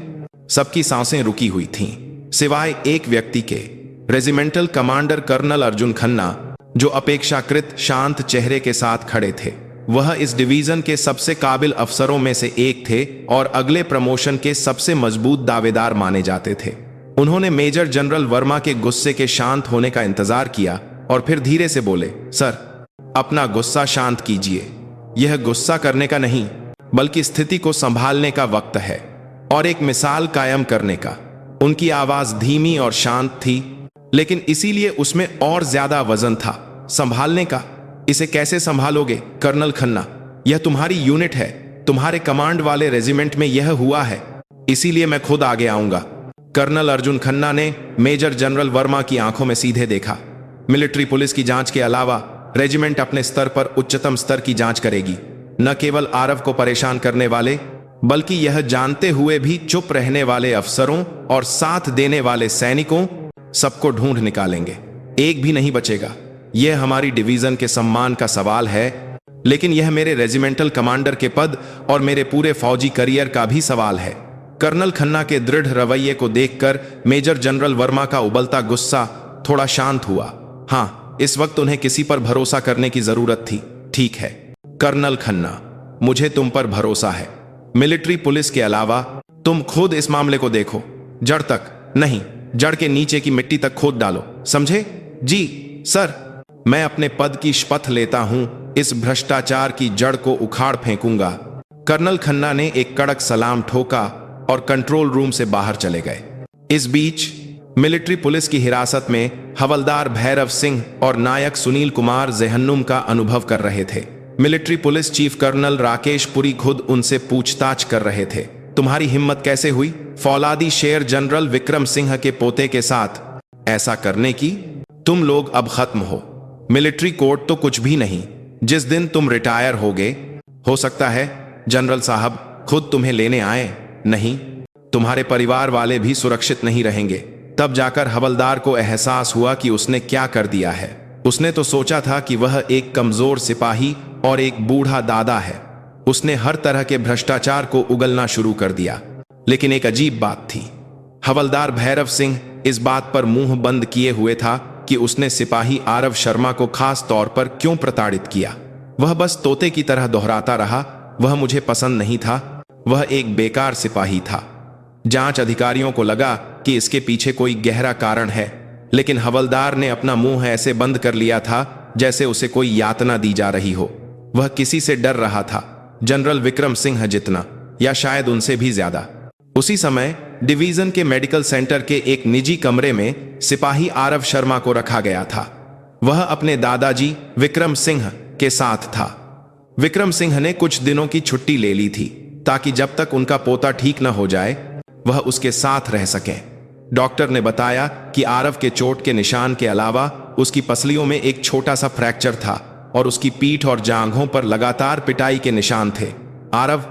सबकी सांसें रुकी हुई थीं, सिवाय एक व्यक्ति के, regimental commander colonel Arjun Khanna, जो अपेक्षाकृत शांत चेहरे के साथ खड़े थे। वह इस डिवीजन के सबसे काबिल अफसरों में से एक थे और अगले प्रमोशन के सबसे मजबूत दावेदार माने जाते थे। उन्होंने मेजर जनरल वर्मा के गुस्से के शांत होने का इंतजार किया और फिर धीरे से बोले, सर, अपना गुस्सा शांत कीजिए। यह गुस्सा करने का नहीं, बल्कि स्थिति को संभालने का वक्त है और एक मिसाल कायम करने का। उनकी आवाज धीमी और शांत थी, लेकिन इसीलिए उसमें और ज्यादा वजन था। संभालने का? इसे कैसे संभालोगे कर्नल खन्ना? यह तुम्हारी यूनिट है, तुम्हारे कमांड वाले रेजिमेंट में यह हुआ है, इसीलिए मैं खुद आगे आऊंगा। कर्नल अर्जुन खन्ना ने मेजर जनरल वर्मा की आंखों में सीधे देखा। मिलिट्री पुलिस की जांच के अलावा रेजिमेंट अपने स्तर पर उच्चतम स्तर की जांच करेगी। न केवल आरव को परेशान करने वाले, बल्कि यह जानते हुए भी चुप रहने वाले अफसरों और साथ देने वाले सैनिकों, सबको ढूंढ निकालेंगे। एक भी नहीं बचेगा। यह हमारी डिवीजन के सम्मान का सवाल है, लेकिन यह मेरे रेजिमेंटल कमांडर के पद और मेरे पूरे फौजी करियर का भी सवाल है। कर्नल खन्ना के दृढ़ रवैये को देखकर मेजर जनरल वर्मा का उबलता गुस्सा थोड़ा शांत हुआ। हाँ, इस वक्त उन्हें किसी पर भरोसा करने की जरूरत थी। ठीक है कर्नल खन्ना, मुझे तुम पर भरोसा है। मिलिट्री पुलिस के अलावा तुम खुद इस मामले को देखो, जड़ तक नहीं, जड़ के नीचे की मिट्टी तक खोद डालो, समझे? जी सर, मैं अपने पद की शपथ लेता हूं, इस भ्रष्टाचार की जड़ को उखाड़ फेंकूंगा। कर्नल खन्ना ने एक कड़क सलाम ठोका और कंट्रोल रूम से बाहर चले गए। इस बीच मिलिट्री पुलिस की हिरासत में हवलदार भैरव सिंह और नायक सुनील कुमार जहन्नुम का अनुभव कर रहे थे। Military police chief colonel Rakesh Puri खुद उनसे पूछताछ कर रहे थे। तुम्हारी हिम्मत कैसे हुई फौलादी शेर जनरल विक्रम सिंह के पोते के साथ ऐसा करने की? तुम लोग अब खत्म हो। मिलिट्री कोर्ट तो कुछ भी नहीं। जिस दिन तुम रिटायर होगे, हो सकता है जनरल साहब खुद तुम्हें लेने आए। नहीं, तुम्हारे परिवार वाले भी सुरक्षित नहीं रहेंगे। तब जाकर हवलदार को एहसास हुआ कि उसने क्या कर दिया है। उसने तो सोचा था कि वह एक कमजोर सिपाही और एक बूढ़ा दादा है। उसने हर तरह के भ्रष्टाचार को उगलना शुरू कर दिया। लेकिन एक अजीब बात थी, हवलदार भैरव सिंह इस बात पर मुंह बंद किए हुए था कि उसने सिपाही आरव शर्मा को खास तौर पर क्यों प्रताड़ित किया। वह बस तोते की तरह दोहराता रहा, वह मुझे पसंद नहीं था, वह एक बेकार सिपाही था। जांच अधिकारियों को लगा कि इसके पीछे कोई गहरा कारण है, लेकिन हवलदार ने अपना मुंह ऐसे बंद कर लिया था जैसे उसे कोई यातना दी जा रही हो। वह किसी से डर रहा था, जनरल विक्रम सिंह जितना या शायद उनसे भी ज्यादा। उसी समय डिवीजन के मेडिकल सेंटर के एक निजी कमरे में सिपाही आरव शर्मा को रखा गया था। वह अपने दादाजी विक्रम सिंह के साथ था। विक्रम सिंह ने कुछ दिनों की छुट्टी ले ली थी ताकि जब तक उनका पोता ठीक न हो जाए वह उसके साथ रह सके। डॉक्टर ने बताया कि आरव के चोट के निशान के अलावा उसकी पसलियों में एक छोटा सा फ्रैक्चर था और उसकी पीठ और जांघों पर लगातार पिटाई के निशान थे। आरव,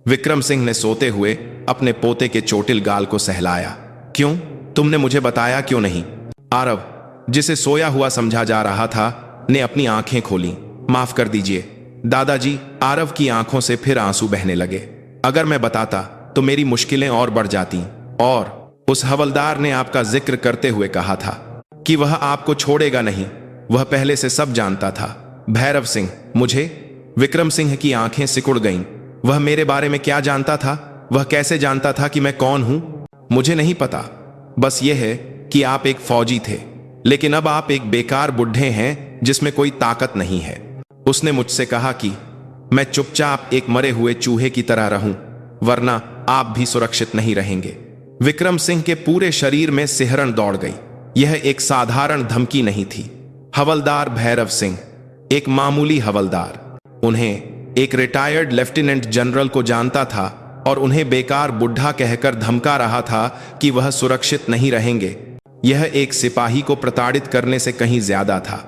विक्रम सिंह ने सोते हुए अपने पोते के चोटिल गाल को सहलाया। क्यों? तुमने मुझे बताया क्यों नहीं? आरव, जिसे सोया हुआ समझा जा रहा था, ने अपनी आंखें खोली। माफ कर दीजिए दादाजी। आरव की आंखों से फिर आंसू बहने लगे। अगर मैं बताता तो मेरी मुश्किलें और बढ़ जाती। और उस हवलदार ने आपका जिक्र करते हुए कहा था कि वह आपको छोड़ेगा नहीं। वह पहले से सब जानता था। भैरव सिंह, मुझे? विक्रम सिंह की आंखें सिकुड़ गईं। वह मेरे बारे में क्या जानता था? वह कैसे जानता था कि मैं कौन हूं? मुझे नहीं पता। बस यह है कि आप एक फौजी थे, लेकिन अब आप एक बेकार बुढ़े हैं जिसमें कोई ताकत नहीं है। उसने मुझसे कहा कि मैं चुपचाप एक मरे हुए चूहे की तरह रहूं, वरना आप भी सुरक्षित नहीं रहेंगे। विक्रम सिंह के पूरे शरीर में सिहरन दौड़ गई। यह एक साधारण धमकी नहीं थी। हवलदार भैरव सिंह, एक मामूली हवलदार, उन्हें एक रिटायर्ड लेफ्टिनेंट जनरल को जानता था और उन्हें बेकार बुढ़ा कहकर धमका रहा था कि वह सुरक्षित नहीं रहेंगे। यह एक सिपाही को प्रताड़ित करने से कहीं ज्यादा था।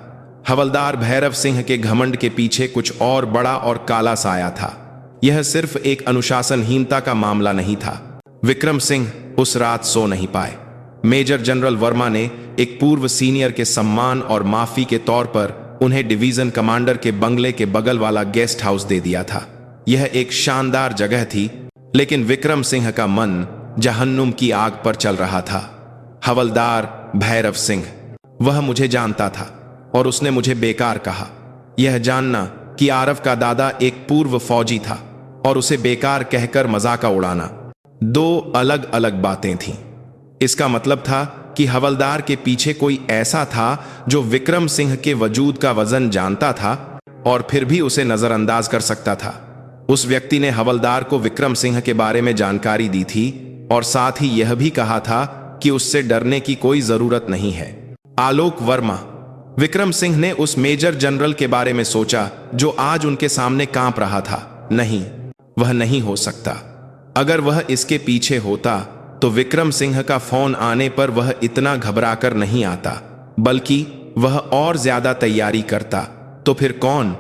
हवलदार भैरव सिंह के घमंड के पीछे कुछ और बड़ा और काला साया था। यह सिर्फ एक अनुशासनहीनता का मामला नहीं था। विक्रम सिंह उस रात सो नहीं पाए। मेजर जनरल वर्मा ने एक पूर्व सीनियर के सम्मान और माफी के तौर पर उन्हें डिवीजन कमांडर के बंगले के बगल वाला गेस्ट हाउस दे दिया था। यह एक शानदार जगह थी, लेकिन विक्रम सिंह का मन जहन्नुम की आग पर चल रहा था। हवलदार भैरव सिंह, वह मुझे जानता था और उसने मुझे बेकार कहा। यह जानना कि आरव का दादा एक पूर्व फौजी था और उसे बेकार कहकर मजाक उड़ाना, दो अलग अलग बातें थीं। इसका मतलब था कि हवलदार के पीछे कोई ऐसा था जो विक्रम सिंह के वजूद का वजन जानता था और फिर भी उसे नजरअंदाज कर सकता था। उस व्यक्ति ने हवलदार को विक्रम सिंह के बारे में जानकारी दी थी और साथ ही यह भी कहा था कि उससे डरने की कोई जरूरत नहीं है। आलोक वर्मा, विक्रम सिंह ने उस मेजर जनरल के बारे में सोचा जो आज उनके सामने कांप रहा था। नहीं, वह नहीं हो सकता। अगर वह इसके पीछे होता तो विक्रम सिंह का फोन आने पर वह इतना घबराकर नहीं आता, बल्कि वह और ज्यादा तैयारी करता। तो फिर कौन?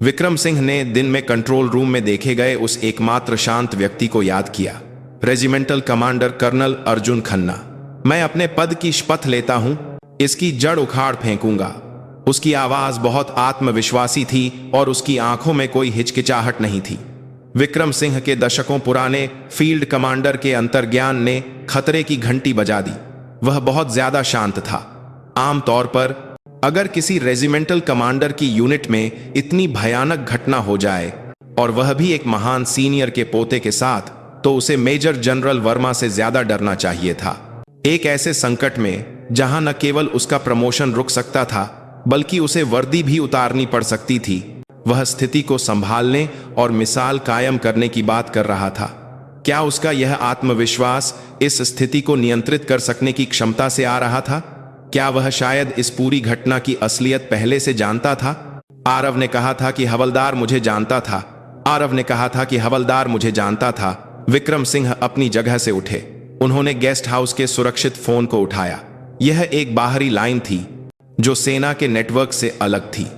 विक्रम सिंह ने दिन में कंट्रोल रूम में देखे गए उस एकमात्र शांत व्यक्ति को याद किया, regimental commander colonel Arjun Khanna. मैं अपने पद की शपथ लेता हूं, इसकी जड़ उखाड़ फेंकूंगा। उसकी आवाज बहुत आत्मविश्वासी थी और उसकी आंखों में कोई हिचकिचाहट नहीं थी। विक्रम सिंह के दशकों पुराने फील्ड कमांडर के अंतर्ज्ञान ने खतरे की घंटी बजा दी। वह बहुत ज्यादा शांत था। आमतौर पर अगर किसी रेजिमेंटल कमांडर की यूनिट में इतनी भयानक घटना हो जाए और वह भी एक महान सीनियर के पोते के साथ, तो उसे मेजर जनरल वर्मा से ज्यादा डरना चाहिए था। एक ऐसे संकट में जहां न केवल उसका प्रमोशन रुक सकता था, बल्कि उसे वर्दी भी उतारनी पड़ सकती थी, वह स्थिति को संभालने और मिसाल कायम करने की बात कर रहा था। क्या उसका यह आत्मविश्वास इस स्थिति को नियंत्रित कर सकने की क्षमता से आ रहा था? क्या वह शायद इस पूरी घटना की असलियत पहले से जानता था? आरव ने कहा था कि हवलदार मुझे जानता था। आरव ने कहा था कि हवलदार मुझे जानता था। विक्रम सिंह अपनी जगह से उठे। उन्होंने गेस्ट हाउस के सुरक्षित फोन को उठाया। यह एक बाहरी लाइन थी जो सेना के नेटवर्क से अलग थी।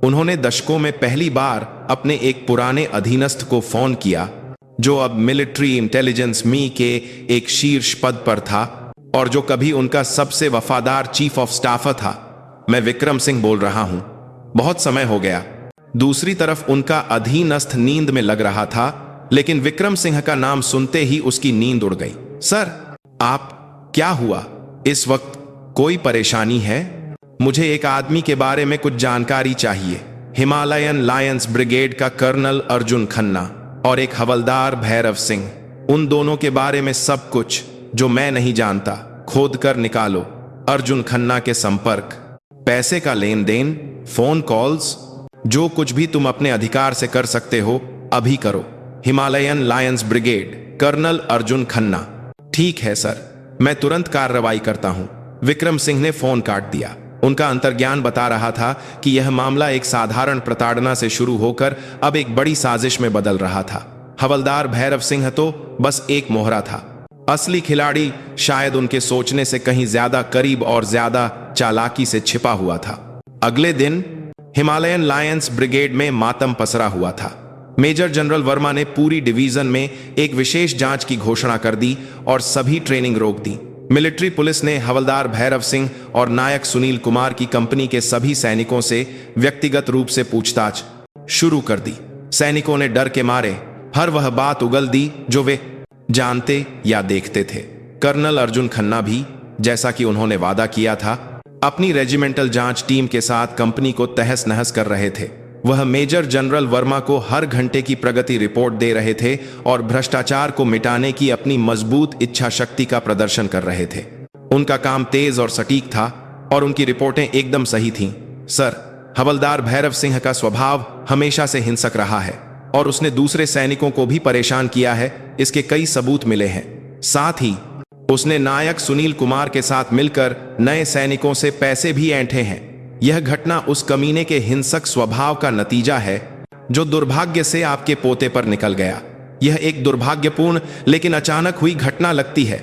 उन्होंने दशकों में पहली बार अपने एक पुराने अधीनस्थ को फोन किया जो अब मिलिट्री इंटेलिजेंस मी के एक शीर्ष पद पर था और जो कभी उनका सबसे वफादार चीफ ऑफ स्टाफ था। मैं विक्रम सिंह बोल रहा हूं, बहुत समय हो गया। दूसरी तरफ उनका अधीनस्थ नींद में लग रहा था, लेकिन विक्रम सिंह का नाम सुनते ही उसकी नींद उड़ गई। सर, आप, क्या हुआ? इस वक्त कोई परेशानी है? मुझे एक आदमी के बारे में कुछ जानकारी चाहिए। हिमालयन लायंस ब्रिगेड का कर्नल अर्जुन खन्ना और एक हवलदार भैरव सिंह, उन दोनों के बारे में सब कुछ जो मैं नहीं जानता खोद कर निकालो। अर्जुन खन्ना के संपर्क, पैसे का लेन देन, फोन कॉल्स। जो कुछ भी तुम अपने अधिकार से कर सकते हो अभी करो। Himalayan lions brigade, colonel Arjun Khanna. ठीक है सर, मैं तुरंत कार्रवाई करता हूं। विक्रम सिंह ने फोन काट दिया। उनका अंतर्ज्ञान बता रहा था कि यह मामला एक साधारण प्रताड़ना से शुरू होकर अब एक बड़ी साजिश में बदल रहा था। हवलदार भैरव सिंह तो बस एक मोहरा था। असली खिलाड़ी शायद उनके सोचने से कहीं ज्यादा करीब और ज्यादा चालाकी से छिपा हुआ था। अगले दिन हिमालयन लायंस ब्रिगेड में मातम पसरा हुआ था। मेजर जनरल वर्मा ने पूरी डिवीजन में एक विशेष जांच की घोषणा कर दी और सभी ट्रेनिंग रोक दी। मिलिट्री पुलिस ने हवलदार भैरव सिंह और नायक सुनील कुमार की कंपनी के सभी सैनिकों से व्यक्तिगत रूप से पूछताछ शुरू कर दी। सैनिकों ने डर के मारे हर वह बात उगल दी जो वे जानते या देखते थे। कर्नल अर्जुन खन्ना भी, जैसा कि उन्होंने वादा किया था, अपनी रेजिमेंटल जांच टीम के साथ कंपनी को तहस नहस कर रहे थे। वह मेजर जनरल वर्मा को हर घंटे की प्रगति रिपोर्ट दे रहे थे और भ्रष्टाचार को मिटाने की अपनी मजबूत इच्छा शक्ति का प्रदर्शन कर रहे थे। उनका काम तेज और सटीक था और उनकी रिपोर्टें एकदम सही थीं। सर, हवलदार भैरव सिंह का स्वभाव हमेशा से हिंसक रहा है और उसने दूसरे सैनिकों को भी परेशान किया है। इसके कई सबूत मिले हैं। साथ ही उसने नायक सुनील कुमार के साथ मिलकर नए सैनिकों से पैसे भी ऐंठे हैं। यह घटना उस कमीने के हिंसक स्वभाव का नतीजा है जो दुर्भाग्य से आपके पोते पर निकल गया। यह एक दुर्भाग्यपूर्ण लेकिन अचानक हुई घटना लगती है।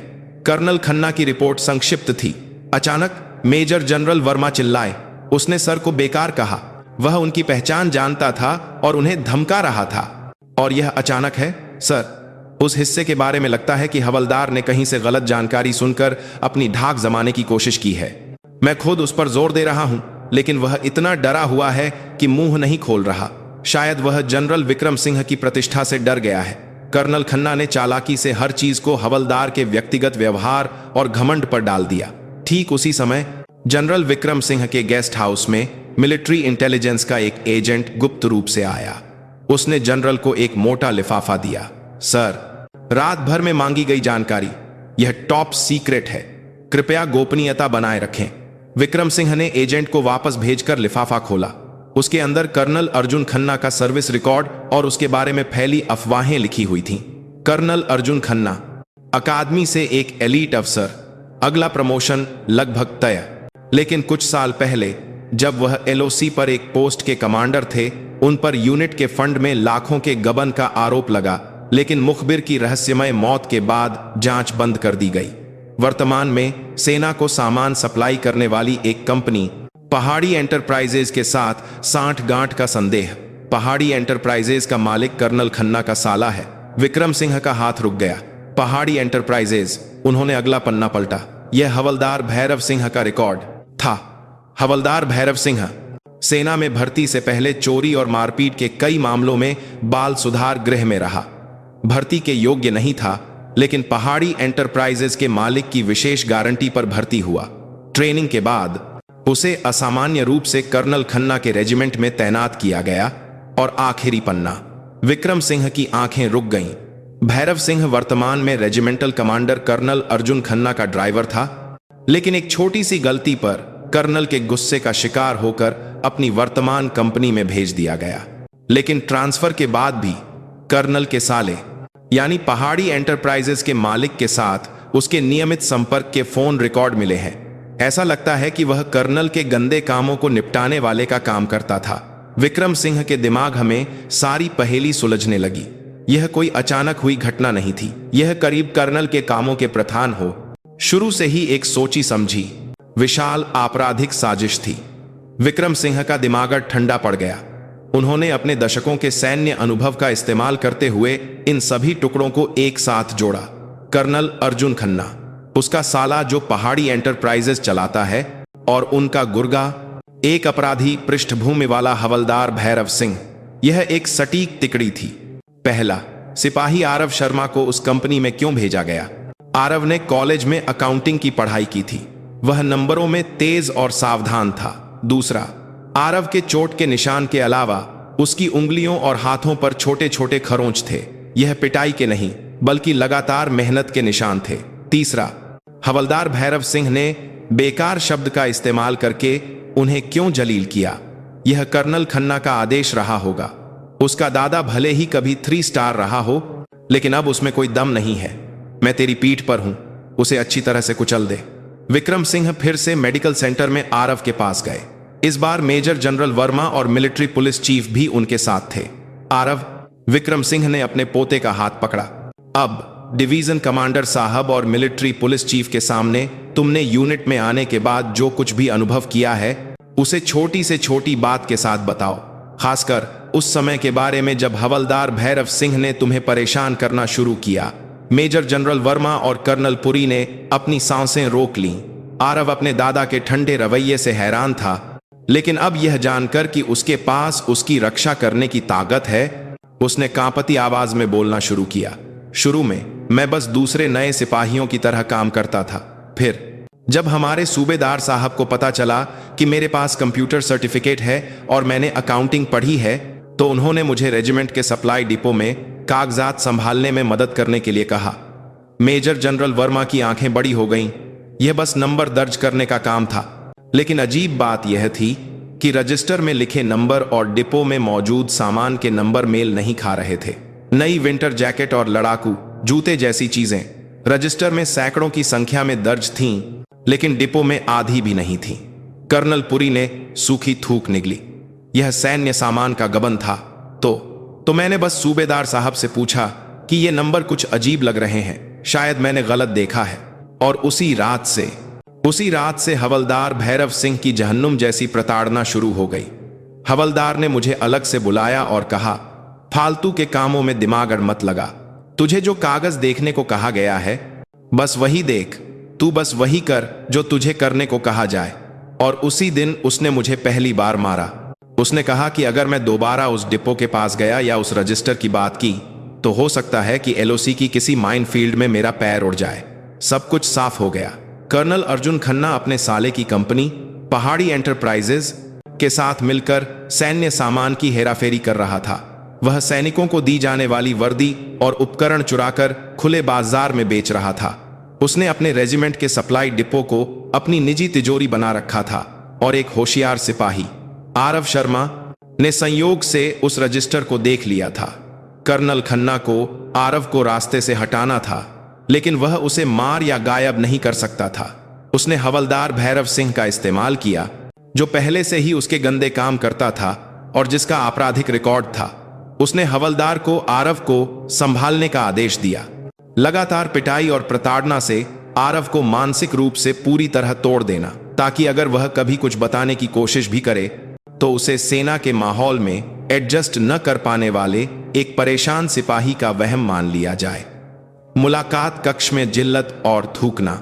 कर्नल खन्ना की रिपोर्ट संक्षिप्त थी। अचानक मेजर जनरल वर्मा चिल्लाए। उसने सर को बेकार कहा। वह उनकी पहचान जानता था और उन्हें धमका रहा था। और यह अचानक है सर। उस हिस्से के बारे में लगता है कि हवलदार ने कहीं से गलत जानकारी सुनकर अपनी धाक जमाने की कोशिश की है। मैं खुद उस पर जोर दे रहा हूं, लेकिन वह इतना डरा हुआ है कि मुंह नहीं खोल रहा। शायद वह जनरल विक्रम सिंह की प्रतिष्ठा से डर गया है। कर्नल खन्ना ने चालाकी से हर चीज को हवलदार के व्यक्तिगत व्यवहार और घमंड पर डाल दिया। ठीक उसी समय जनरल विक्रम सिंह के गेस्ट हाउस में मिलिट्री इंटेलिजेंस का एक एजेंट गुप्त रूप से आया। उसने जनरल को एक मोटा लिफाफा दिया। सर, रात भर में मांगी गई जानकारी, यह टॉप सीक्रेट है। कृपया गोपनीयता बनाए रखें। विक्रम सिंह ने एजेंट को वापस भेजकर लिफाफा खोला। उसके अंदर कर्नल अर्जुन खन्ना का सर्विस रिकॉर्ड और उसके बारे में फैली अफवाहें लिखी हुई थीं। कर्नल अर्जुन खन्ना, अकादमी से एक एलीट अफसर, अगला प्रमोशन लगभग तय। लेकिन कुछ साल पहले जब वह एलओसी पर एक पोस्ट के कमांडर थे, उन पर यूनिट के फंड में लाखों के गबन का आरोप लगा। लेकिन मुखबिर की रहस्यमय मौत के बाद जांच बंद कर दी गई। वर्तमान में सेना को सामान सप्लाई करने वाली एक कंपनी पहाड़ी एंटरप्राइजेज के साथ सांठ-गांठ का संदेह। पहाड़ी एंटरप्राइजेज का मालिक कर्नल खन्ना का साला है। विक्रम सिंह का हाथ रुक गया। पहाड़ी एंटरप्राइजेज, उन्होंने अगला पन्ना पलटा। यह हवलदार भैरव सिंह का रिकॉर्ड था। हवलदार भैरव सिंह सेना में भर्ती से पहले चोरी और मारपीट के कई मामलों में बाल सुधार गृह में रहा। भर्ती के योग्य नहीं था, लेकिन पहाड़ी एंटरप्राइजेज के मालिक की विशेष गारंटी पर भर्ती हुआ। ट्रेनिंग के बाद उसे असामान्य रूप से कर्नल खन्ना के रेजिमेंट में तैनात किया गया। और आखिरी पन्ना, विक्रम सिंह की आंखें रुक गईं। भैरव सिंह वर्तमान में regimental commander colonel Arjun Khanna का ड्राइवर था, लेकिन एक छोटी सी गलती पर कर्नल के गुस्से का शिकार होकर अपनी वर्तमान कंपनी में भेज दिया गया। लेकिन ट्रांसफर के बाद भी कर्नल के साले यानी पहाड़ी एंटरप्राइजेज के मालिक के साथ उसके नियमित संपर्क के फोन रिकॉर्ड मिले हैं। ऐसा लगता है कि वह कर्नल के गंदे कामों को निपटाने वाले का काम करता था। विक्रम सिंह के दिमाग हमें सारी पहेली सुलझने लगी। यह कोई अचानक हुई घटना नहीं थी। यह करीब कर्नल के कामों के प्रधान हो शुरू से ही एक सोची समझी विशाल आपराधिक साजिश थी। विक्रम सिंह का दिमाग ठंडा पड़ गया। उन्होंने अपने दशकों के सैन्य अनुभव का इस्तेमाल करते हुए इन सभी टुकड़ों को एक साथ जोड़ा। कर्नल अर्जुन खन्ना, उसका साला जो पहाड़ी एंटरप्राइजेज चलाता है, और उनका गुर्गा, एक अपराधी पृष्ठभूमि वाला हवलदार भैरव सिंह। यह एक सटीक तिकड़ी थी। पहला, सिपाही आरव शर्मा को उस कंपनी में क्यों भेजा गया? आरव ने कॉलेज में अकाउंटिंग की पढ़ाई की थी। वह नंबरों में तेज और सावधान था। दूसरा, आरव के चोट के निशान के अलावा उसकी उंगलियों और हाथों पर छोटे छोटे खरोंच थे। यह पिटाई के नहीं, बल्कि लगातार मेहनत के निशान थे। तीसरा, हवलदार भैरव सिंह ने बेकार शब्द का इस्तेमाल करके उन्हें क्यों जलील किया? यह कर्नल खन्ना का आदेश रहा होगा। उसका दादा भले ही कभी 3 स्टार रहा हो, लेकिन अब उसमें कोई दम नहीं है। मैं तेरी पीठ पर हूं, उसे अच्छी तरह से कुचल दे। विक्रम सिंह फिर से मेडिकल सेंटर में आरव के पास गए। इस बार मेजर जनरल वर्मा और मिलिट्री पुलिस चीफ भी उनके साथ थे। आरव, विक्रम सिंह ने अपने पोते का हाथ पकड़ा। अब डिवीजन कमांडर साहब और मिलिट्री पुलिस चीफ के सामने तुमने यूनिट में आने के बाद जो कुछ भी अनुभव किया है उसे छोटी से छोटी बात के साथ बताओ, खासकर उस समय के बारे में जब हवलदार भैरव सिंह ने तुम्हें परेशान करना शुरू किया। मेजर जनरल वर्मा और कर्नल पुरी ने अपनी सांसें रोक लीं। आरव अपने दादा के ठंडे रवैये से हैरान था, लेकिन अब यह जानकर कि उसके पास उसकी रक्षा करने की ताकत है, उसने कांपती आवाज में बोलना शुरू किया। शुरू में मैं बस दूसरे नए सिपाहियों की तरह काम करता था। फिर जब हमारे सूबेदार साहब को पता चला कि मेरे पास कंप्यूटर सर्टिफिकेट है और मैंने अकाउंटिंग पढ़ी है, तो उन्होंने मुझे रेजिमेंट के सप्लाई डिपो में कागजात संभालने में मदद करने के लिए कहा। मेजर जनरल वर्मा की आंखें बड़ी हो गईं। यह बस नंबर दर्ज करने का काम था, लेकिन अजीब बात यह थी कि रजिस्टर में लिखे नंबर और डिपो में मौजूद सामान के नंबर मेल नहीं खा रहे थे। नई विंटर जैकेट और लड़ाकू जूते जैसी चीजें रजिस्टर में सैकड़ों की संख्या में दर्ज थीं, लेकिन डिपो में आधी भी नहीं थी। कर्नल पुरी ने सूखी थूक निगली। यह सैन्य सामान का गबन था। तो मैंने बस सूबेदार साहब से पूछा कि ये नंबर कुछ अजीब लग रहे हैं, शायद मैंने गलत देखा है। और उसी रात से हवलदार भैरव सिंह की जहन्नुम जैसी प्रताड़ना शुरू हो गई। हवलदार ने मुझे अलग से बुलाया और कहा, फालतू के कामों में दिमाग मत लगा। तुझे जो कागज देखने को कहा गया है बस वही देख, तू बस वही कर जो तुझे करने को कहा जाए। और उसी दिन उसने मुझे पहली बार मारा। उसने कहा कि अगर मैं दोबारा उस डिपो के पास गया या उस रजिस्टर की बात की तो हो सकता है कि एलओसी की किसी माइन फील्ड में मेरा पैर उड़ जाए। सब कुछ साफ हो गया। कर्नल अर्जुन खन्ना अपने साले की कंपनी पहाड़ी एंटरप्राइजेज के साथ मिलकर सैन्य सामान की हेराफेरी कर रहा था। वह सैनिकों को दी जाने वाली वर्दी और उपकरण चुराकर खुले बाजार में बेच रहा था। उसने अपने रेजिमेंट के सप्लाई डिपो को अपनी निजी तिजोरी बना रखा था और एक होशियार सिपाही आरव शर्मा ने संयोग से उस रजिस्टर को देख लिया था। कर्नल खन्ना को आरव को रास्ते से हटाना था, लेकिन वह उसे मार या गायब नहीं कर सकता था। उसने हवलदार भैरव सिंह का इस्तेमाल किया, जो पहले से ही उसके गंदे काम करता था और जिसका आपराधिक रिकॉर्ड था। उसने हवलदार को आरव को संभालने का आदेश दिया। लगातार पिटाई और प्रताड़ना से आरव को मानसिक रूप से पूरी तरह तोड़ देना, ताकि अगर वह कभी कुछ बताने की कोशिश भी करे तो उसे सेना के माहौल में एडजस्ट न कर पाने वाले एक परेशान सिपाही का वहम मान लिया जाए। मुलाकात कक्ष में जिल्लत और थूकना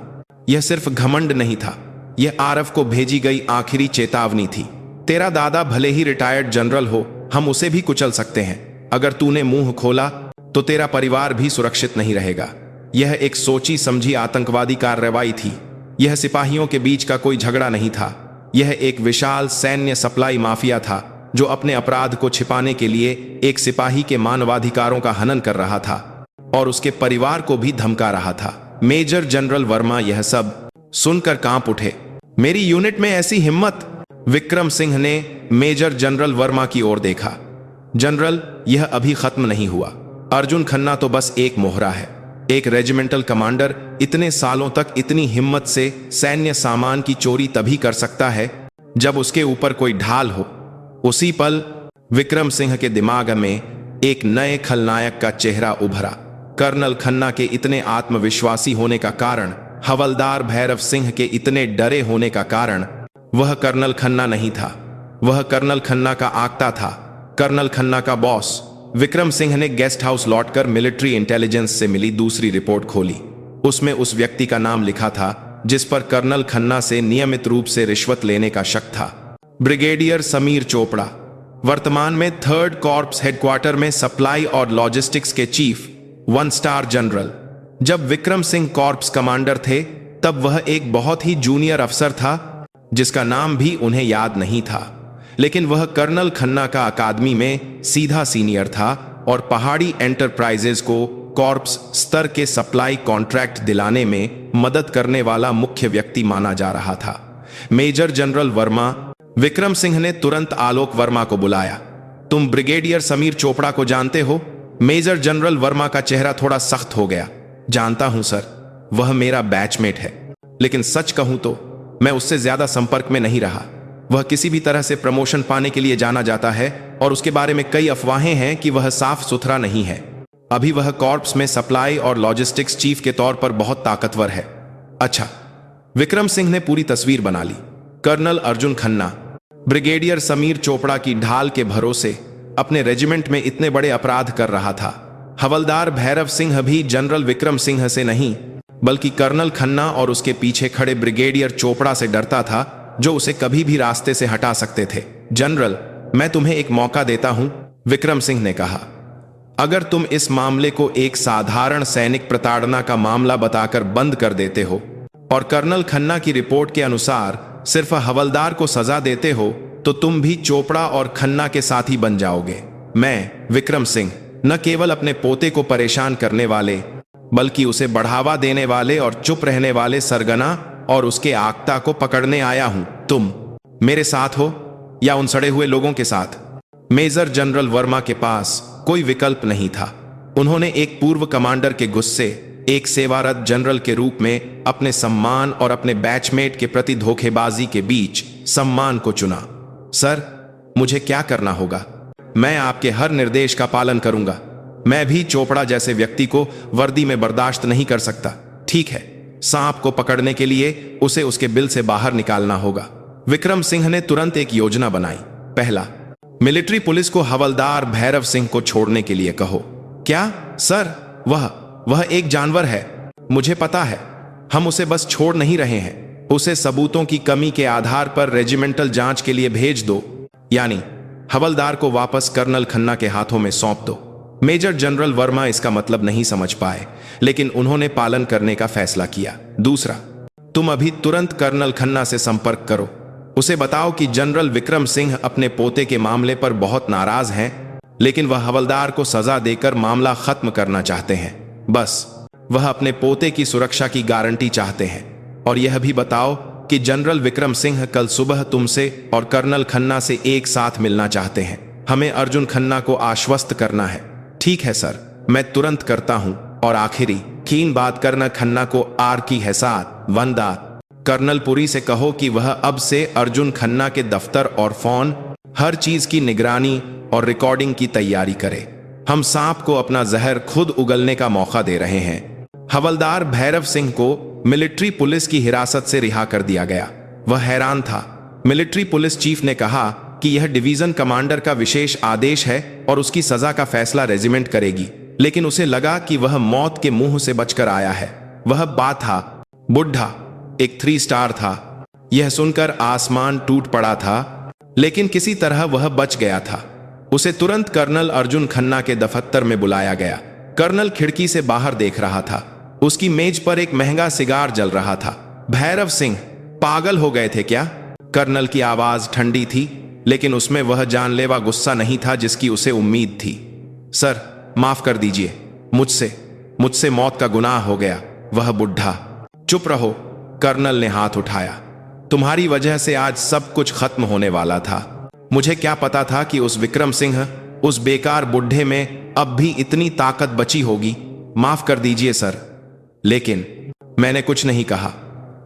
यह सिर्फ घमंड नहीं था, यह आरव को भेजी गई आखिरी चेतावनी थी। तेरा दादा भले ही रिटायर्ड जनरल हो, हम उसे भी कुचल सकते हैं। अगर तूने मुंह खोला तो तेरा परिवार भी सुरक्षित नहीं रहेगा। यह एक सोची समझी आतंकवादी कार्रवाई थी। यह सिपाहियों के बीच का कोई झगड़ा नहीं था। यह एक विशाल सैन्य सप्लाई माफिया था जो अपने अपराध को छिपाने के लिए एक सिपाही के मानवाधिकारों का हनन कर रहा था और उसके परिवार को भी धमका रहा था। मेजर जनरल वर्मा यह सब सुनकर कांप उठे। मेरी यूनिट में ऐसी हिम्मत! विक्रम सिंह ने मेजर जनरल वर्मा की ओर देखा। जनरल, यह अभी खत्म नहीं हुआ। अर्जुन खन्ना तो बस एक मोहरा है। एक रेजिमेंटल कमांडर इतने सालों तक इतनी हिम्मत से सैन्य सामान की चोरी तभी कर सकता है जब उसके ऊपर कोई ढाल हो। उसी पल विक्रम सिंह के दिमाग में एक नए खलनायक का चेहरा उभरा। कर्नल खन्ना के इतने आत्मविश्वासी होने का कारण, हवलदार भैरव सिंह के इतने डरे होने का कारण, वह कर्नल खन्ना नहीं था। वह कर्नल खन्ना का आक्ता था, कर्नल खन्ना का बॉस। विक्रम सिंह ने गेस्ट हाउस लौटकर मिलिट्री इंटेलिजेंस से मिली दूसरी रिपोर्ट खोली। उसमें उस व्यक्ति का नाम लिखा था जिस पर कर्नल खन्ना से नियमित रूप से रिश्वत लेने का शक था। ब्रिगेडियर समीर चोपड़ा, वर्तमान में 3rd कॉर्प्स हेडक्वार्टर में सप्लाई और लॉजिस्टिक्स के चीफ, 1 स्टार जनरल। जब विक्रम सिंह कॉर्प्स कमांडर थे तब वह एक बहुत ही जूनियर अफसर था जिसका नाम भी उन्हें याद नहीं था, लेकिन वह कर्नल खन्ना का अकादमी में सीधा सीनियर था और पहाड़ी एंटरप्राइजेज को कॉर्प्स स्तर के सप्लाई कॉन्ट्रैक्ट दिलाने में मदद करने वाला मुख्य व्यक्ति माना जा रहा था। मेजर जनरल वर्मा विक्रम सिंह ने तुरंत आलोक वर्मा को बुलाया। तुम ब्रिगेडियर समीर चोपड़ा को जानते हो? मेजर जनरल वर्मा का चेहरा थोड़ा सख्त हो गया। जानता हूं सर, वह मेरा बैचमेट है, लेकिन सच कहूं तो मैं उससे ज्यादा संपर्क में नहीं रहा। वह किसी भी तरह से प्रमोशन पाने के लिए जाना जाता है और उसके बारे में कई अफवाहें हैं कि वह साफ सुथरा नहीं है। अभी वह कॉर्प्स में सप्लाई और लॉजिस्टिक्स चीफ के तौर पर बहुत ताकतवर है। अच्छा, विक्रम सिंह ने पूरी तस्वीर बना ली। कर्नल अर्जुन खन्ना ब्रिगेडियर समीर चोपड़ा की ढाल के भरोसे अपने रेजिमेंट में इतने बड़े अपराध कर रहा था। हवलदार भैरव सिंह भी जनरल विक्रम सिंह से नहीं, बल्कि कर्नल खन्ना और उसके पीछे खड़े ब्रिगेडियर चोपड़ा से डरता था, जो उसे कभी भी रास्ते से हटा सकते थे। जनरल, मैं तुम्हें एक मौका देता हूं, विक्रम सिंह ने कहा। अगर तुम इस मामले को एक साधारण सैनिक प्रताड़ना का मामला बताकर बंद कर देते हो और कर्नल खन्ना की रिपोर्ट के अनुसार सिर्फ हवलदार को सजा देते हो, तो तुम भी चोपड़ा और खन्ना के साथी बन जाओगे। मैं, विक्रम सिंह, न केवल अपने पोते को परेशान करने वाले, बल्कि उसे बढ़ावा देने वाले और चुप रहने वाले सरगना और उसके आक्ता को पकड़ने आया हूं। तुम मेरे साथ हो या उन सड़े हुए लोगों के साथ? मेजर जनरल वर्मा के पास कोई विकल्प नहीं था। उन्होंने एक पूर्व कमांडर के गुस्से, एक सेवारत जनरल के रूप में अपने सम्मान और अपने बैचमेट के प्रति धोखेबाजी के बीच सम्मान को चुना। सर, मुझे क्या करना होगा? मैं आपके हर निर्देश का पालन करूंगा। मैं भी चोपड़ा जैसे व्यक्ति को वर्दी में बर्दाश्त नहीं कर सकता। ठीक है, सांप को पकड़ने के लिए उसे उसके बिल से बाहर निकालना होगा। विक्रम सिंह ने तुरंत एक योजना बनाई। पहला, मिलिट्री पुलिस को हवलदार भैरव सिंह को छोड़ने के लिए कहो। क्या सर? वह एक जानवर है, मुझे पता है। हम उसे बस छोड़ नहीं रहे हैं, उसे सबूतों की कमी के आधार पर रेजिमेंटल जांच के लिए भेज दो, यानी हवलदार को वापस कर्नल खन्ना के हाथों में सौंप दो। मेजर जनरल वर्मा इसका मतलब नहीं समझ पाए, लेकिन उन्होंने पालन करने का फैसला किया। दूसरा, तुम अभी तुरंत कर्नल खन्ना से संपर्क करो। उसे बताओ कि जनरल विक्रम सिंह अपने पोते के मामले पर बहुत नाराज हैं, लेकिन वह हवलदार को सजा देकर मामला खत्म करना चाहते हैं। बस वह अपने पोते की सुरक्षा की गारंटी चाहते हैं। और यह भी बताओ कि जनरल विक्रम सिंह कल सुबह तुमसे और कर्नल खन्ना से एक साथ मिलना चाहते हैं। हमें अर्जुन खन्ना को आश्वस्त करना है। ठीक है सर, मैं तुरंत करता हूं। और आखिरी, कीन बात करना खन्ना को आर की है साथ वंदा। कर्नल पुरी से कहो कि वह अब से अर्जुन खन्ना के दफ्तर और फोन, हर चीज की निगरानी और रिकॉर्डिंग की तैयारी करे। हम सांप को अपना जहर खुद उगलने का मौका दे रहे हैं। हवलदार भैरव सिंह को मिलिट्री पुलिस की हिरासत से रिहा कर दिया गया। वह हैरान था। मिलिट्री पुलिस चीफ ने कहा कि यह डिवीजन कमांडर का विशेष आदेश है और उसकी सजा का फैसला रेजिमेंट करेगी, लेकिन उसे लगा कि वह मौत के मुंह से बचकर आया है। वह बात था बुढ़ा, एक 3 स्टार था। यह सुनकर आसमान टूट पड़ा था, लेकिन किसी तरह वह बच गया था। उसे तुरंत कर्नल अर्जुन खन्ना के दफ्तर में बुलाया गया। कर्नल खिड़की से बाहर देख रहा था। उसकी मेज पर एक महंगा सिगार जल रहा था। भैरव सिंह, पागल हो गए थे क्या? कर्नल की आवाज ठंडी थी, लेकिन उसमें वह जानलेवा गुस्सा नहीं था जिसकी उसे उम्मीद थी। सर, माफ कर दीजिए, मुझसे मौत का गुनाह हो गया। वह बुढ़ा, चुप रहो, कर्नल ने हाथ उठाया। तुम्हारी वजह से आज सब कुछ खत्म होने वाला था। मुझे क्या पता था कि उस विक्रम सिंह, उस बेकार बुढ़े में अब भी इतनी ताकत बची होगी। माफ कर दीजिए सर, लेकिन मैंने कुछ नहीं कहा।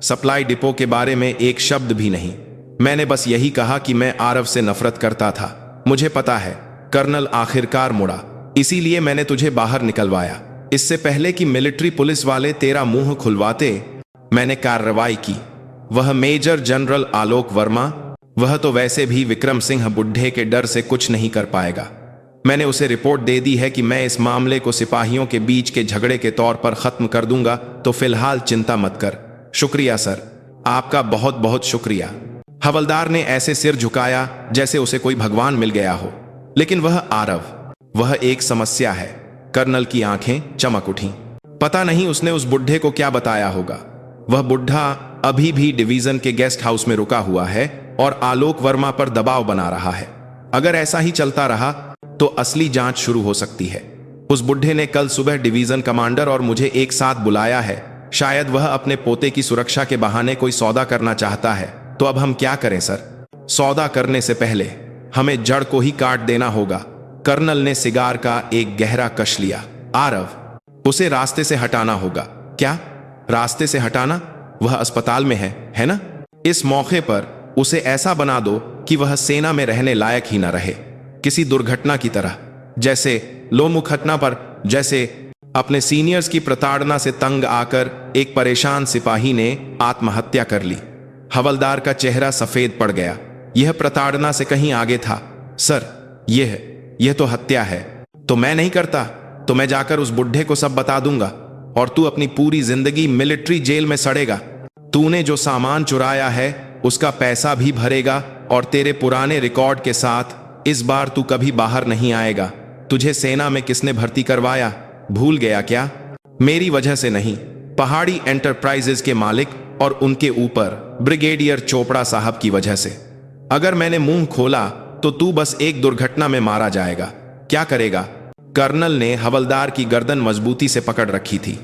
सप्लाई डिपो के बारे में एक शब्द भी नहीं। मैंने बस यही कहा कि मैं आरव से नफरत करता था। मुझे पता है, कर्नल आखिरकार मुड़ा, इसीलिए मैंने तुझे बाहर निकलवाया। इससे पहले कि मिलिट्री पुलिस वाले तेरा मुंह खुलवाते, मैंने कार्रवाई की। वह मेजर जनरल आलोक वर्मा, वह तो वैसे भी विक्रम सिंह बुढ़े के डर से कुछ नहीं कर पाएगा। मैंने उसे रिपोर्ट दे दी है कि मैं इस मामले को सिपाहियों के बीच के झगड़े के तौर पर खत्म कर दूंगा, तो फिलहाल चिंता मत कर। शुक्रिया सर, आपका बहुत बहुत शुक्रिया। हवलदार ने ऐसे सिर झुकाया जैसे उसे कोई भगवान मिल गया हो। लेकिन वह आरव, वह एक समस्या है। कर्नल की आंखें चमक उठीं। पता नहीं उसने उस बुढ़े को क्या बताया होगा। वह बुढ़ा अभी भी डिवीजन के गेस्ट हाउस में रुका हुआ है और आलोक वर्मा पर दबाव बना रहा है। अगर ऐसा ही चलता रहा तो असली जांच शुरू हो सकती है। उस बुढ़े ने कल सुबह डिवीजन कमांडर और मुझे एक साथ बुलाया है। शायद वह अपने पोते की सुरक्षा के बहाने कोई सौदा करना चाहता है। तो अब हम क्या करें सर? सौदा करने से पहले हमें जड़ को ही काट देना होगा। कर्नल ने सिगार का एक गहरा कश लिया। आरव, उसे रास्ते से हटाना होगा। क्या रास्ते से हटाना? वह अस्पताल में है ना? इस मौके पर उसे ऐसा बना दो कि वह सेना में रहने लायक ही ना रहे, किसी दुर्घटना की तरह, जैसे लोमुखटना पर, जैसे अपने सीनियर्स की प्रताड़ना से तंग आकर एक परेशान सिपाही ने आत्महत्या कर ली। हवलदार का चेहरा सफेद पड़ गया। यह प्रताड़ना से कहीं आगे था। सर, यह तो हत्या है। तो मैं नहीं करता तो मैं जाकर उस बुढ़े को सब बता दूंगा और तू अपनी पूरी जिंदगी मिलिट्री जेल में सड़ेगा। तूने जो सामान चुराया है उसका पैसा भी भरेगा और तेरे पुराने रिकॉर्ड के साथ इस बार तू कभी बाहर नहीं आएगा। तुझे सेना में किसने भर्ती करवाया, भूल गया क्या? मेरी वजह से नहीं, पहाड़ी एंटरप्राइजेज के मालिक और उनके ऊपर ब्रिगेडियर चोपड़ा साहब की वजह से। अगर मैंने मुंह खोला तो तू बस एक दुर्घटना में मारा जाएगा। क्या करेगा? कर्नल ने हवलदार की गर्दन मजबूती से पकड़ रखी थी।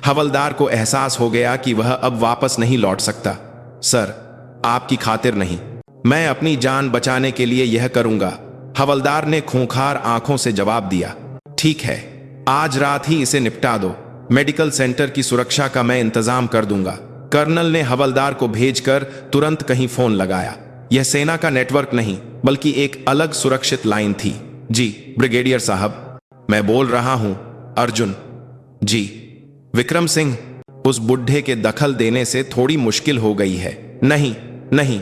हवलदार को एहसास हो गया कि वह अब वापस नहीं लौट सकता। सर, आपकी खातिर नहीं, मैं अपनी जान बचाने के लिए यह करूंगा, हवलदार ने खूंखार आंखों से जवाब दिया। ठीक है, आज रात ही इसे निपटा दो। मेडिकल सेंटर की सुरक्षा का मैं इंतजाम कर दूंगा। कर्नल ने हवलदार को भेजकर तुरंत कहीं फोन लगाया। यह सेना का नेटवर्क नहीं बल्कि एक अलग सुरक्षित लाइन थी। जी ब्रिगेडियर साहब, मैं बोल रहा हूं। अर्जुन जी। विक्रम सिंह, उस बुढ़े के दखल देने से थोड़ी मुश्किल हो गई है। नहीं नहीं,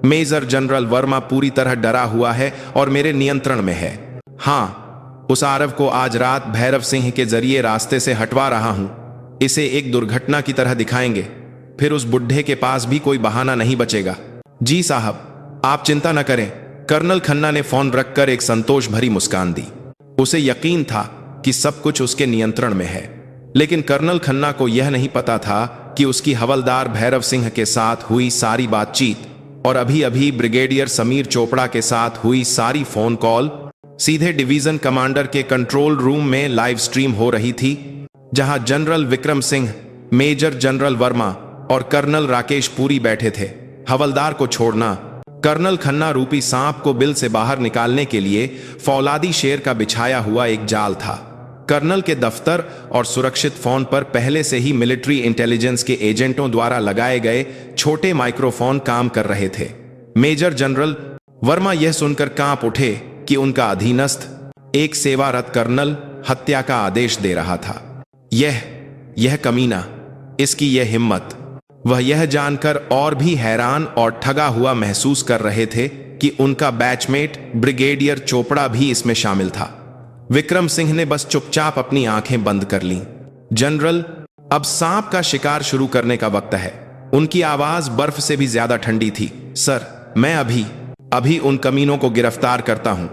मेजर जनरल वर्मा पूरी तरह डरा हुआ है और मेरे नियंत्रण में है। हाँ, उस आरव को आज रात भैरव सिंह के जरिए रास्ते से हटवा रहा हूं। इसे एक दुर्घटना की तरह दिखाएंगे, फिर उस बुढ़े के पास भी कोई बहाना नहीं बचेगा। जी साहब, आप चिंता न करें। कर्नल खन्ना ने फोन रखकर एक संतोष भरी मुस्कान दी। उसे यकीन था कि सब कुछ उसके नियंत्रण में है, लेकिन कर्नल खन्ना को यह नहीं पता था कि उसकी हवलदार भैरव सिंह के साथ हुई सारी बातचीत और अभी अभी ब्रिगेडियर समीर चोपड़ा के साथ हुई सारी फोन कॉल सीधे डिवीजन कमांडर के कंट्रोल रूम में लाइव स्ट्रीम हो रही थी, जहां general Vikram Singh, major general Verma और कर्नल राकेश पुरी बैठे थे। हवलदार को छोड़ना कर्नल खन्ना रूपी सांप को बिल से बाहर निकालने के लिए फौलादी शेर का बिछाया हुआ एक जाल था। कर्नल के दफ्तर और सुरक्षित फोन पर पहले से ही मिलिट्री इंटेलिजेंस के एजेंटों द्वारा लगाए गए छोटे माइक्रोफोन काम कर रहे थे। मेजर जनरल वर्मा यह सुनकर कांप उठे कि उनका अधीनस्थ, एक सेवारत कर्नल, हत्या का आदेश दे रहा था। यह कमीना, इसकी यह हिम्मत। वह यह जानकर और भी हैरान और ठगा हुआ महसूस कर रहे थे कि उनका बैचमेट ब्रिगेडियर चोपड़ा भी इसमें शामिल था। विक्रम सिंह ने बस चुपचाप अपनी आंखें बंद कर लीं। जनरल, अब सांप का शिकार शुरू करने का वक्त है। उनकी आवाज बर्फ से भी ज्यादा ठंडी थी। सर, मैं अभी उन कमीनों को गिरफ्तार करता हूं।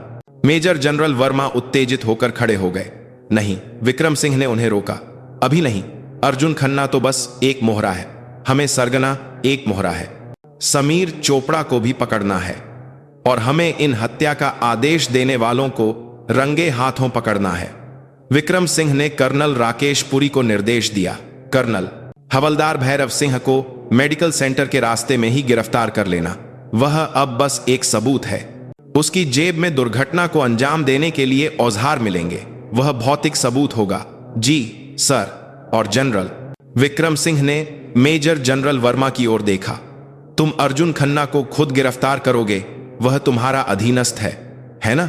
मेजर जनरल वर्मा उत्तेजित होकर खड़े हो गए। नहीं, विक्रम सिंह ने उन्हें रोका। अभी नहीं, अर्जुन खन्ना तो बस एक मोहरा है, हमें सरगना एक मोहरा है। समीर चोपड़ा को भी पकड़ना है और हमें इन हत्या का आदेश देने वालों को रंगे हाथों पकड़ना है। विक्रम सिंह ने कर्नल राकेश पुरी को निर्देश दिया। कर्नल, हवलदार भैरव सिंह को मेडिकल सेंटर के रास्ते में ही गिरफ्तार कर लेना। वह अब बस एक सबूत है। उसकी जेब में दुर्घटना को अंजाम देने के लिए औजार मिलेंगे। वह भौतिक सबूत होगा। जी सर। और जनरल, विक्रम सिंह ने मेजर जनरल वर्मा की ओर देखा। तुम अर्जुन खन्ना को खुद गिरफ्तार करोगे? वह तुम्हारा अधीनस्थ है ना?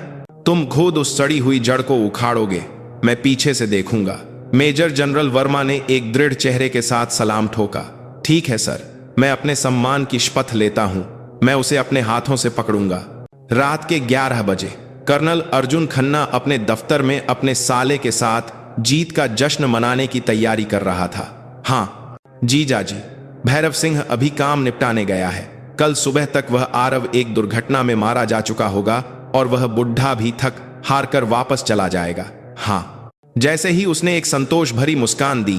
तुम खुद उस सड़ी हुई जड़ को उखाड़ोगे, मैं पीछे से देखूंगा। मेजर जनरल वर्मा ने एक दृढ़ चेहरे के साथ सलाम ठोका। ठीक है सर, मैं अपने सम्मान की शपथ लेता हूं। मैं उसे अपने हाथों से पकड़ूंगा। रात के 11 बजे कर्नल अर्जुन खन्ना अपने दफ्तर में अपने साले के साथ जीत का जश्न मनाने की तैयारी कर रहा था। हाँ जीजा जी, भैरव सिंह अभी काम निपटाने गया है। कल सुबह तक वह आरव एक दुर्घटना में मारा जा चुका होगा और वह बुढ़ा भी थक हार कर वापस चला जाएगा। हाँ। जैसे ही उसने एक संतोष भरी मुस्कान दी,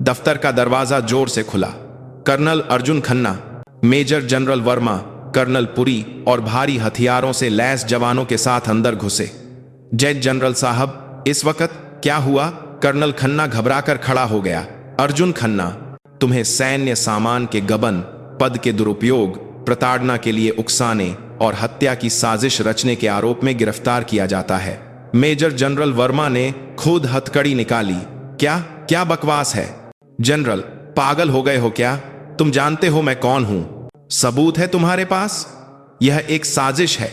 दफ्तर का दरवाजा जोर से खुला। Colonel Arjun Khanna, major general Verma, colonel Puri और भारी हथियारों से लैस जवानों के साथ अंदर घुसे। जय जनरल साहब, इस वक्त क्या हुआ? कर्नल खन्ना घबराकर खड़ा हो गया। अर्जुन खन्ना, तुम्हें सैन्य सामान के गबन, पद के दुरुपयोग, प्रताड़ना के लिए उकसाने और हत्या की साजिश रचने के आरोप में गिरफ्तार किया जाता है। मेजर जनरल वर्मा ने खुद हथकड़ी निकाली। क्या क्या बकवास है जनरल, पागल हो गए हो क्या? तुम जानते हो मैं कौन हूं? सबूत है तुम्हारे पास? यह एक साजिश है।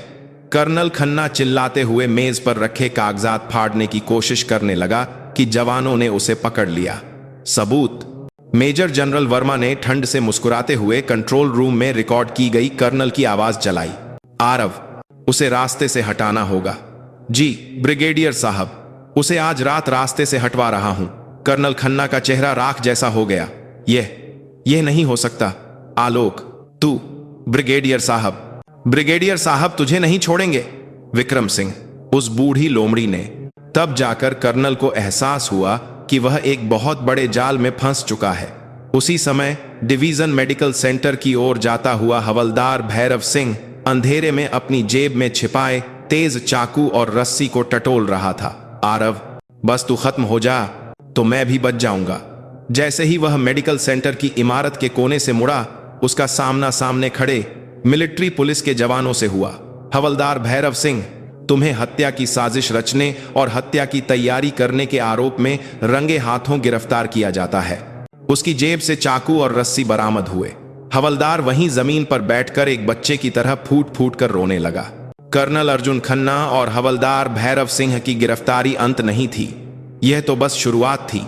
कर्नल खन्ना चिल्लाते हुए मेज पर रखे कागजात फाड़ने की कोशिश करने लगा कि जवानों ने उसे पकड़ लिया। सबूत? मेजर जनरल वर्मा ने ठंड से मुस्कुराते हुए कंट्रोल रूम में रिकॉर्ड की गई कर्नल की आवाज चलाई। आरव, उसे रास्ते से हटाना होगा। जी ब्रिगेडियर साहब, उसे आज रात रास्ते से हटवा रहा हूं। कर्नल खन्ना का चेहरा राख जैसा हो गया। यह नहीं हो सकता। आलोक, तू? ब्रिगेडियर साहब तुझे नहीं छोड़ेंगे। विक्रम सिंह, उस बूढ़ी लोमड़ी ने। तब जाकर कर्नल को एहसास हुआ कि वह एक बहुत बड़े जाल में फंस चुका है। उसी समय डिवीजन मेडिकल सेंटर की ओर जाता हुआ हवलदार भैरव सिंह अंधेरे में अपनी जेब में छिपाए तेज चाकू और रस्सी को टटोल रहा था। आरव, बस तू खत्म हो जा तो मैं भी बच जाऊंगा। जैसे ही वह मेडिकल सेंटर की इमारत के कोने से मुड़ा, उसका सामना सामने खड़े मिलिट्री पुलिस के जवानों से हुआ। हवलदार भैरव सिंह, तुम्हें हत्या की साजिश रचने और हत्या की तैयारी करने के आरोप में रंगे हाथों गिरफ्तार किया जाता है। उसकी जेब से चाकू और रस्सी बरामद हुए। हवलदार वहीं जमीन पर बैठकर एक बच्चे की तरह फूट फूट कर रोने लगा। कर्नल अर्जुन खन्ना और हवलदार भैरव सिंह की गिरफ्तारी अंत नहीं थी, यह तो बस शुरुआत थी।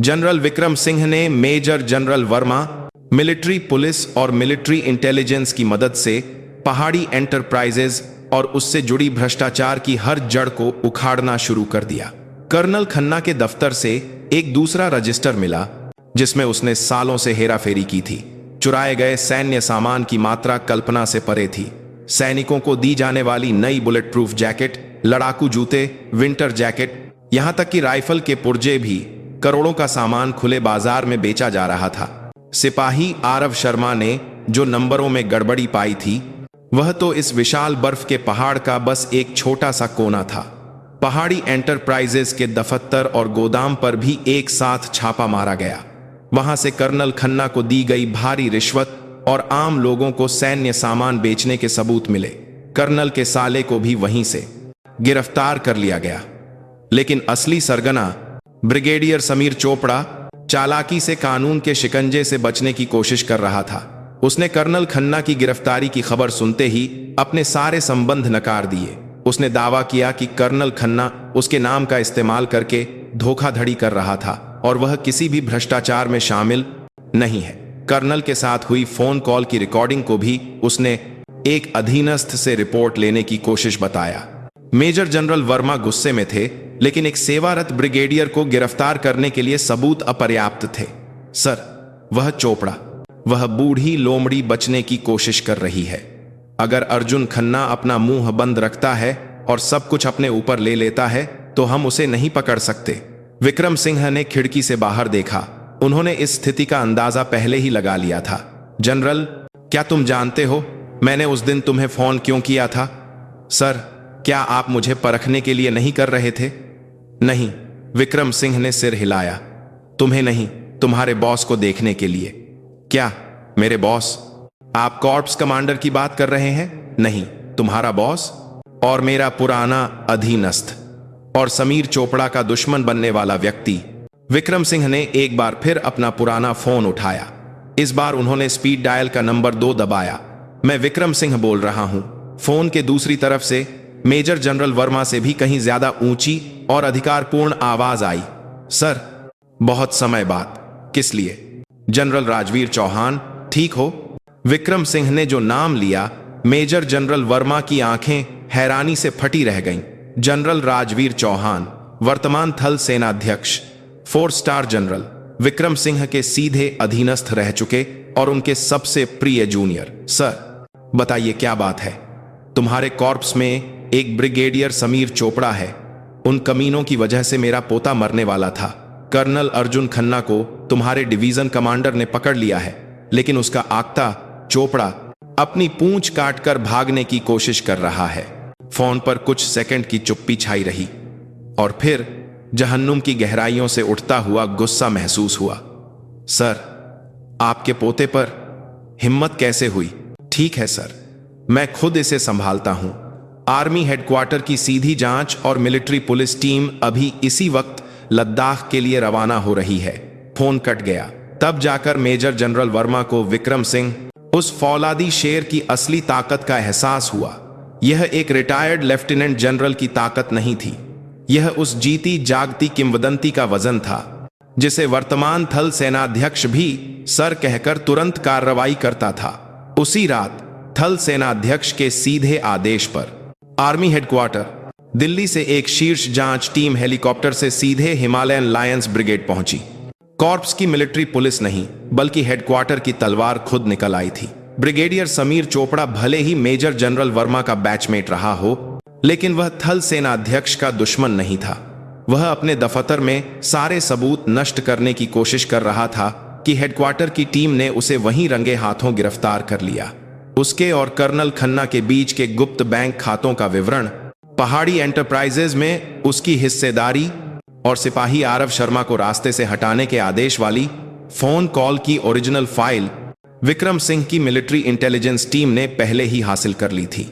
जनरल विक्रम सिंह ने major general Verma, military police और मिलिट्री इंटेलिजेंस की मदद से पहाड़ी एंटरप्राइजेज और उससे जुड़ी भ्रष्टाचार की हर जड़ को उखाड़ना शुरू कर दिया। कर्नल खन्ना के दफ्तर से एक दूसरा रजिस्टर मिला जिसमें उसने सालों से हेराफेरी की थी। चुराए गए सैन्य सामान की मात्रा कल्पना से परे थी। सैनिकों को दी जाने वाली नई बुलेट प्रूफ जैकेट, लड़ाकू जूते, विंटर जैकेट, यहां तक कि राइफल के पुर्जे भी, करोड़ों का सामान खुले बाजार में बेचा जा रहा था। सिपाही आरव शर्मा ने जो नंबरों में गड़बड़ी पाई थी, वह तो इस विशाल बर्फ के पहाड़ का बस एक छोटा सा कोना था। पहाड़ी एंटरप्राइजेस के दफ्तर और गोदाम पर भी एक साथ छापा मारा गया। वहां से कर्नल खन्ना को दी गई भारी रिश्वत और आम लोगों को सैन्य सामान बेचने के सबूत मिले। कर्नल के साले को भी वहीं से गिरफ्तार कर लिया गया। लेकिन असली सरगना ब्रिगेडियर समीर चोपड़ा चालाकी से कानून के शिकंजे से बचने की कोशिश कर रहा था। उसने कर्नल खन्ना की गिरफ्तारी की खबर सुनते ही अपने सारे संबंध नकार दिए। उसने दावा किया कि कर्नल खन्ना उसके नाम का इस्तेमाल करके धोखाधड़ी कर रहा था और वह किसी भी भ्रष्टाचार में शामिल नहीं है। कर्नल के साथ हुई फोन कॉल की रिकॉर्डिंग को भी उसने एक अधीनस्थ से रिपोर्ट लेने की कोशिश बताया। मेजर जनरल वर्मा गुस्से में थे, लेकिन एक सेवारत ब्रिगेडियर को गिरफ्तार करने के लिए सबूत अपर्याप्त थे। सर, वह चोपड़ा, वह बूढ़ी लोमड़ी बचने की कोशिश कर रही है। अगर अर्जुन खन्ना अपना मुंह बंद रखता है और सब कुछ अपने ऊपर ले लेता है तो हम उसे नहीं पकड़ सकते। विक्रम सिंह ने खिड़की से बाहर देखा। उन्होंने इस स्थिति का अंदाजा पहले ही लगा लिया था। जनरल, क्या तुम जानते हो मैंने उस दिन तुम्हें फोन क्यों किया था? सर, क्या आप मुझे परखने के लिए नहीं कर रहे थे? नहीं, विक्रम सिंह ने सिर हिलाया। तुम्हें नहीं, तुम्हारे बॉस को देखने के लिए। क्या मेरे बॉस? आप कॉर्प्स कमांडर की बात कर रहे हैं? नहीं, तुम्हारा बॉस और मेरा पुराना अधीनस्थ और समीर चोपड़ा का दुश्मन बनने वाला व्यक्ति। विक्रम सिंह ने एक बार फिर अपना पुराना फोन उठाया। इस बार उन्होंने स्पीड डायल का नंबर 2 दबाया। मैं विक्रम सिंह बोल रहा हूं। फोन के दूसरी तरफ से मेजर जनरल वर्मा से भी कहीं ज्यादा ऊंची और अधिकारपूर्ण आवाज आई। सर, बहुत समय बाद। किस लिए? जनरल राजवीर चौहान, ठीक हो? विक्रम सिंह ने जो नाम लिया, मेजर जनरल वर्मा की आंखें हैरानी से फटी रह गईं। जनरल राजवीर चौहान, वर्तमान थल सेनाध्यक्ष, 4 स्टार जनरल, विक्रम सिंह के सीधे अधीनस्थ रह चुके और उनके सबसे प्रिय जूनियर। सर, बताइए क्या बात है? तुम्हारे कॉर्प्स में एक ब्रिगेडियर समीर चोपड़ा है। उन कमीनों की वजह से मेरा पोता मरने वाला था। कर्नल अर्जुन खन्ना को तुम्हारे डिवीजन कमांडर ने पकड़ लिया है, लेकिन उसका आक्ता चोपड़ा अपनी पूंछ काटकर भागने की कोशिश कर रहा है। फोन पर कुछ सेकंड की चुप्पी छाई रही और फिर जहन्नुम की गहराइयों से उठता हुआ गुस्सा महसूस हुआ। सर, आपके पोते पर हिम्मत कैसे हुई? ठीक है सर, मैं खुद इसे संभालता हूं। आर्मी हेडक्वार्टर की सीधी जांच और मिलिट्री पुलिस टीम अभी इसी वक्त लद्दाख के लिए रवाना हो रही है। फोन कट गया। तब जाकर मेजर जनरल वर्मा को विक्रम सिंह, उस फौलादी शेर की असली ताकत का एहसास हुआ। यह एक रिटायर्ड लेफ्टिनेंट जनरल की ताकत नहीं थी, यह उस जीती जागती किंवदंती का वजन था जिसे वर्तमान थल सेनाध्यक्ष भी सर कहकर तुरंत कार्रवाई करता था। उसी रात थल सेनाध्यक्ष के सीधे आदेश पर आर्मी हेडक्वार्टर दिल्ली से एक शीर्ष जांच टीम हेलीकॉप्टर से सीधे हिमालयन लायंस ब्रिगेड पहुंची। कॉर्प्स की मिलिट्री पुलिस नहीं बल्कि हेडक्वार्टर की तलवार खुद निकल आई थी। ब्रिगेडियर समीर चोपड़ा भले ही मेजर जनरल वर्मा का बैचमेट रहा हो, लेकिन वह थल सेनाध्यक्ष का दुश्मन नहीं था। वह अपने दफ्तर में सारे सबूत नष्ट करने की कोशिश कर रहा था कि हेडक्वार्टर की टीम ने उसे वहीं रंगे हाथों गिरफ्तार कर लिया। उसके और कर्नल खन्ना के बीच के गुप्त बैंक खातों का विवरण, पहाड़ी एंटरप्राइजेज में उसकी हिस्सेदारी और सिपाही आरव शर्मा को रास्ते से हटाने के आदेश वाली फोन कॉल की ओरिजिनल फाइल विक्रम सिंह की मिलिट्री इंटेलिजेंस टीम ने पहले ही हासिल कर ली थी।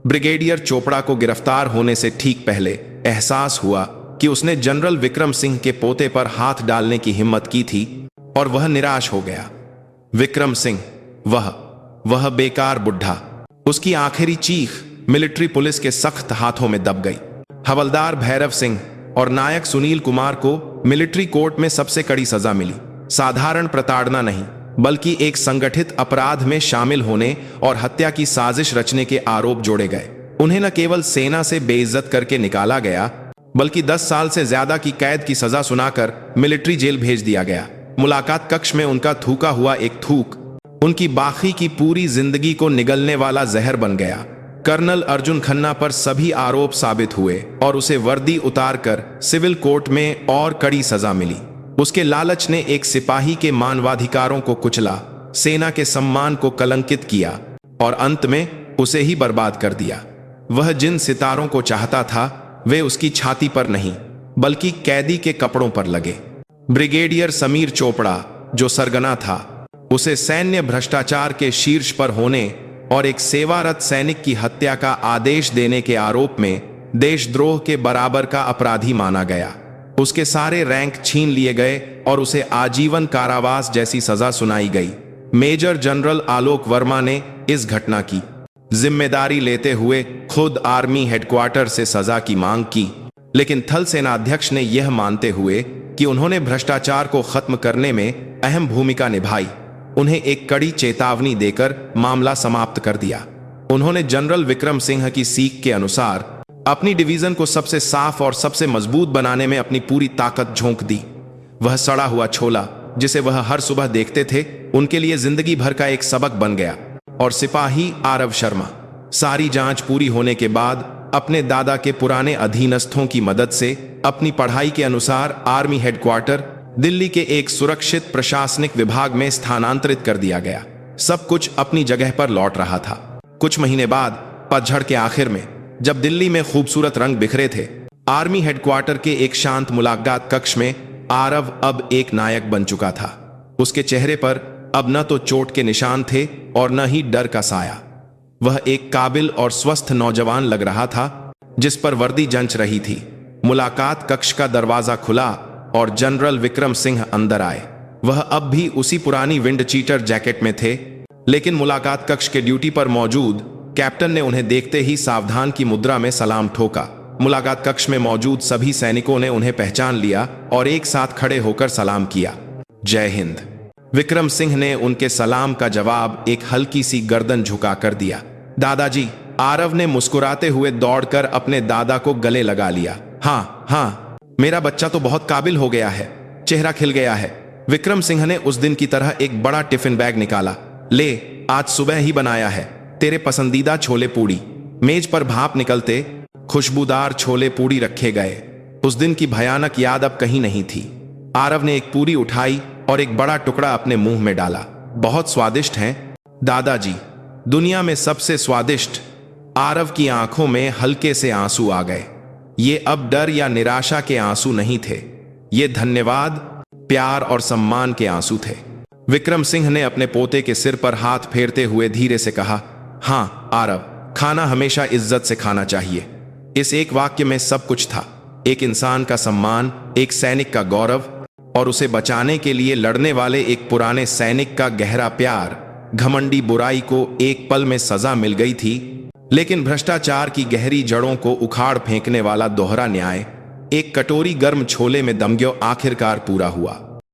ब्रिगेडियर चोपड़ा को गिरफ्तार होने से ठीक पहले एहसास हुआ कि उसने जनरल विक्रम सिंह के पोते पर हाथ डालने की हिम्मत की थी और वह निराश हो गया। विक्रम सिंह, वह बेकार बुढ़ा। उसकी आखिरी चीख मिलिट्री पुलिस के सख्त हाथों में दब गई। हवलदार भैरव सिंह और नायक सुनील कुमार को मिलिट्री कोर्ट में सबसे कड़ी सजा मिली। साधारण प्रताड़ना नहीं बल्कि एक संगठित अपराध में शामिल होने और हत्या की साजिश रचने के आरोप जोड़े गए। उन्हें न केवल सेना से बेइज्जत करके निकाला गया बल्कि 10 साल से ज्यादा की कैद की सजा सुनाकर मिलिट्री जेल भेज दिया गया। मुलाकात कक्ष में उनका थूका हुआ एक थूक उनकी बाकी की पूरी जिंदगी को निगलने वाला जहर बन गया। कर्नल अर्जुन खन्ना पर सभी आरोप साबित हुए और उसे वर्दी उतारकर सिविल कोर्ट में और कड़ी सजा मिली। उसके लालच ने एक सिपाही के मानवाधिकारों को कुचला, सेना के सम्मान को कलंकित किया और अंत में उसे ही बर्बाद कर दिया। वह जिन सितारों को चाहता था वे उसकी छाती पर नहीं बल्कि कैदी के कपड़ों पर लगे। ब्रिगेडियर समीर चोपड़ा जो सरगना था, उसे सैन्य भ्रष्टाचार के शीर्ष पर होने और एक सेवारत सैनिक की हत्या का आदेश देने के आरोप में देशद्रोह के बराबर का अपराधी माना गया। उसके सारे रैंक छीन लिए गए और उसे आजीवन कारावास जैसी सजा सुनाई गई। मेजर जनरल आलोक वर्मा ने इस घटना की जिम्मेदारी लेते हुए खुद आर्मी हेडक्वार्टर से सजा की मांग की, लेकिन थल सेनाध्यक्ष ने यह मानते हुए कि उन्होंने भ्रष्टाचार को खत्म करने में अहम भूमिका निभाई, उन्हें एक कड़ी चेतावनी देकर मामला समाप्त कर दिया। उन्होंने जनरल विक्रम सिंह की सीख के अनुसार अपनी डिवीजन को सबसे साफ और सबसे मजबूत बनाने में अपनी पूरी ताकत झोंक दी। वह सड़ा हुआ छोला जिसे वह हर सुबह देखते थे उनके लिए जिंदगी भर का एक सबक बन गया। और सिपाही आरव शर्मा सारी जांच पूरी होने के बाद अपने दादा के पुराने अधीनस्थों की मदद से अपनी पढ़ाई के अनुसार आर्मी हेडक्वार्टर दिल्ली के एक सुरक्षित प्रशासनिक विभाग में स्थानांतरित कर दिया गया। सब कुछ अपनी जगह पर लौट रहा था। कुछ महीने बाद पतझड़ के आखिर में जब दिल्ली में खूबसूरत रंग बिखरे थे, आर्मी हेडक्वार्टर के एक शांत मुलाकात कक्ष में आरव अब एक नायक बन चुका था। उसके चेहरे पर अब न तो चोट के निशान थे और न ही डर का साया। वह एक काबिल और स्वस्थ नौजवान लग रहा था जिस पर वर्दी जंच रही थी। मुलाकात कक्ष का दरवाजा खुला और जनरल विक्रम सिंह अंदर आए। वह अब भी उसी पुरानी विंड चीटर जैकेट में थे, लेकिन मुलाकात कक्ष के ड्यूटी पर मौजूद कैप्टन ने उन्हें देखते ही सावधान की मुद्रा में सलाम ठोका। मुलाकात कक्ष में मौजूद सभी सैनिकों ने उन्हें पहचान लिया और एक साथ खड़े होकर सलाम किया। जय हिंद। विक्रम सिंह ने उनके सलाम का जवाब एक हल्की सी गर्दन झुकाकर दिया। दादाजी, आरव ने मुस्कुराते हुए दौड़कर अपने दादा को गले लगा लिया। हाँ, मेरा बच्चा तो बहुत काबिल हो गया है, चेहरा खिल गया है। विक्रम सिंह ने उस दिन की तरह एक बड़ा टिफिन बैग निकाला। ले, आज सुबह ही बनाया है तेरे पसंदीदा छोले पूड़ी। मेज पर भाप निकलते खुशबूदार छोले पूड़ी रखे गए। उस दिन की भयानक याद अब कहीं नहीं थी। आरव ने एक पूरी उठाई और एक बड़ा टुकड़ा अपने मुंह में डाला। बहुत स्वादिष्ट हैं दादाजी, दुनिया में सबसे स्वादिष्ट। आरव की आंखों में हल्के से आंसू आ गए। ये अब डर या निराशा के आंसू नहीं थे, ये धन्यवाद, प्यार और सम्मान के आंसू थे। विक्रम सिंह ने अपने पोते के सिर पर हाथ फेरते हुए धीरे से कहा, हाँ आरव, खाना हमेशा इज्जत से खाना चाहिए। इस एक वाक्य में सब कुछ था। एक इंसान का सम्मान, एक सैनिक का गौरव और उसे बचाने के लिए लड़ने वाले एक पुराने सैनिक का गहरा प्यार। घमंडी बुराई को एक पल में सजा मिल गई थी, लेकिन भ्रष्टाचार की गहरी जड़ों को उखाड़ फेंकने वाला दोहरा न्याय, एक कटोरी गर्म छोले में दम गयो, आखिरकार पूरा हुआ।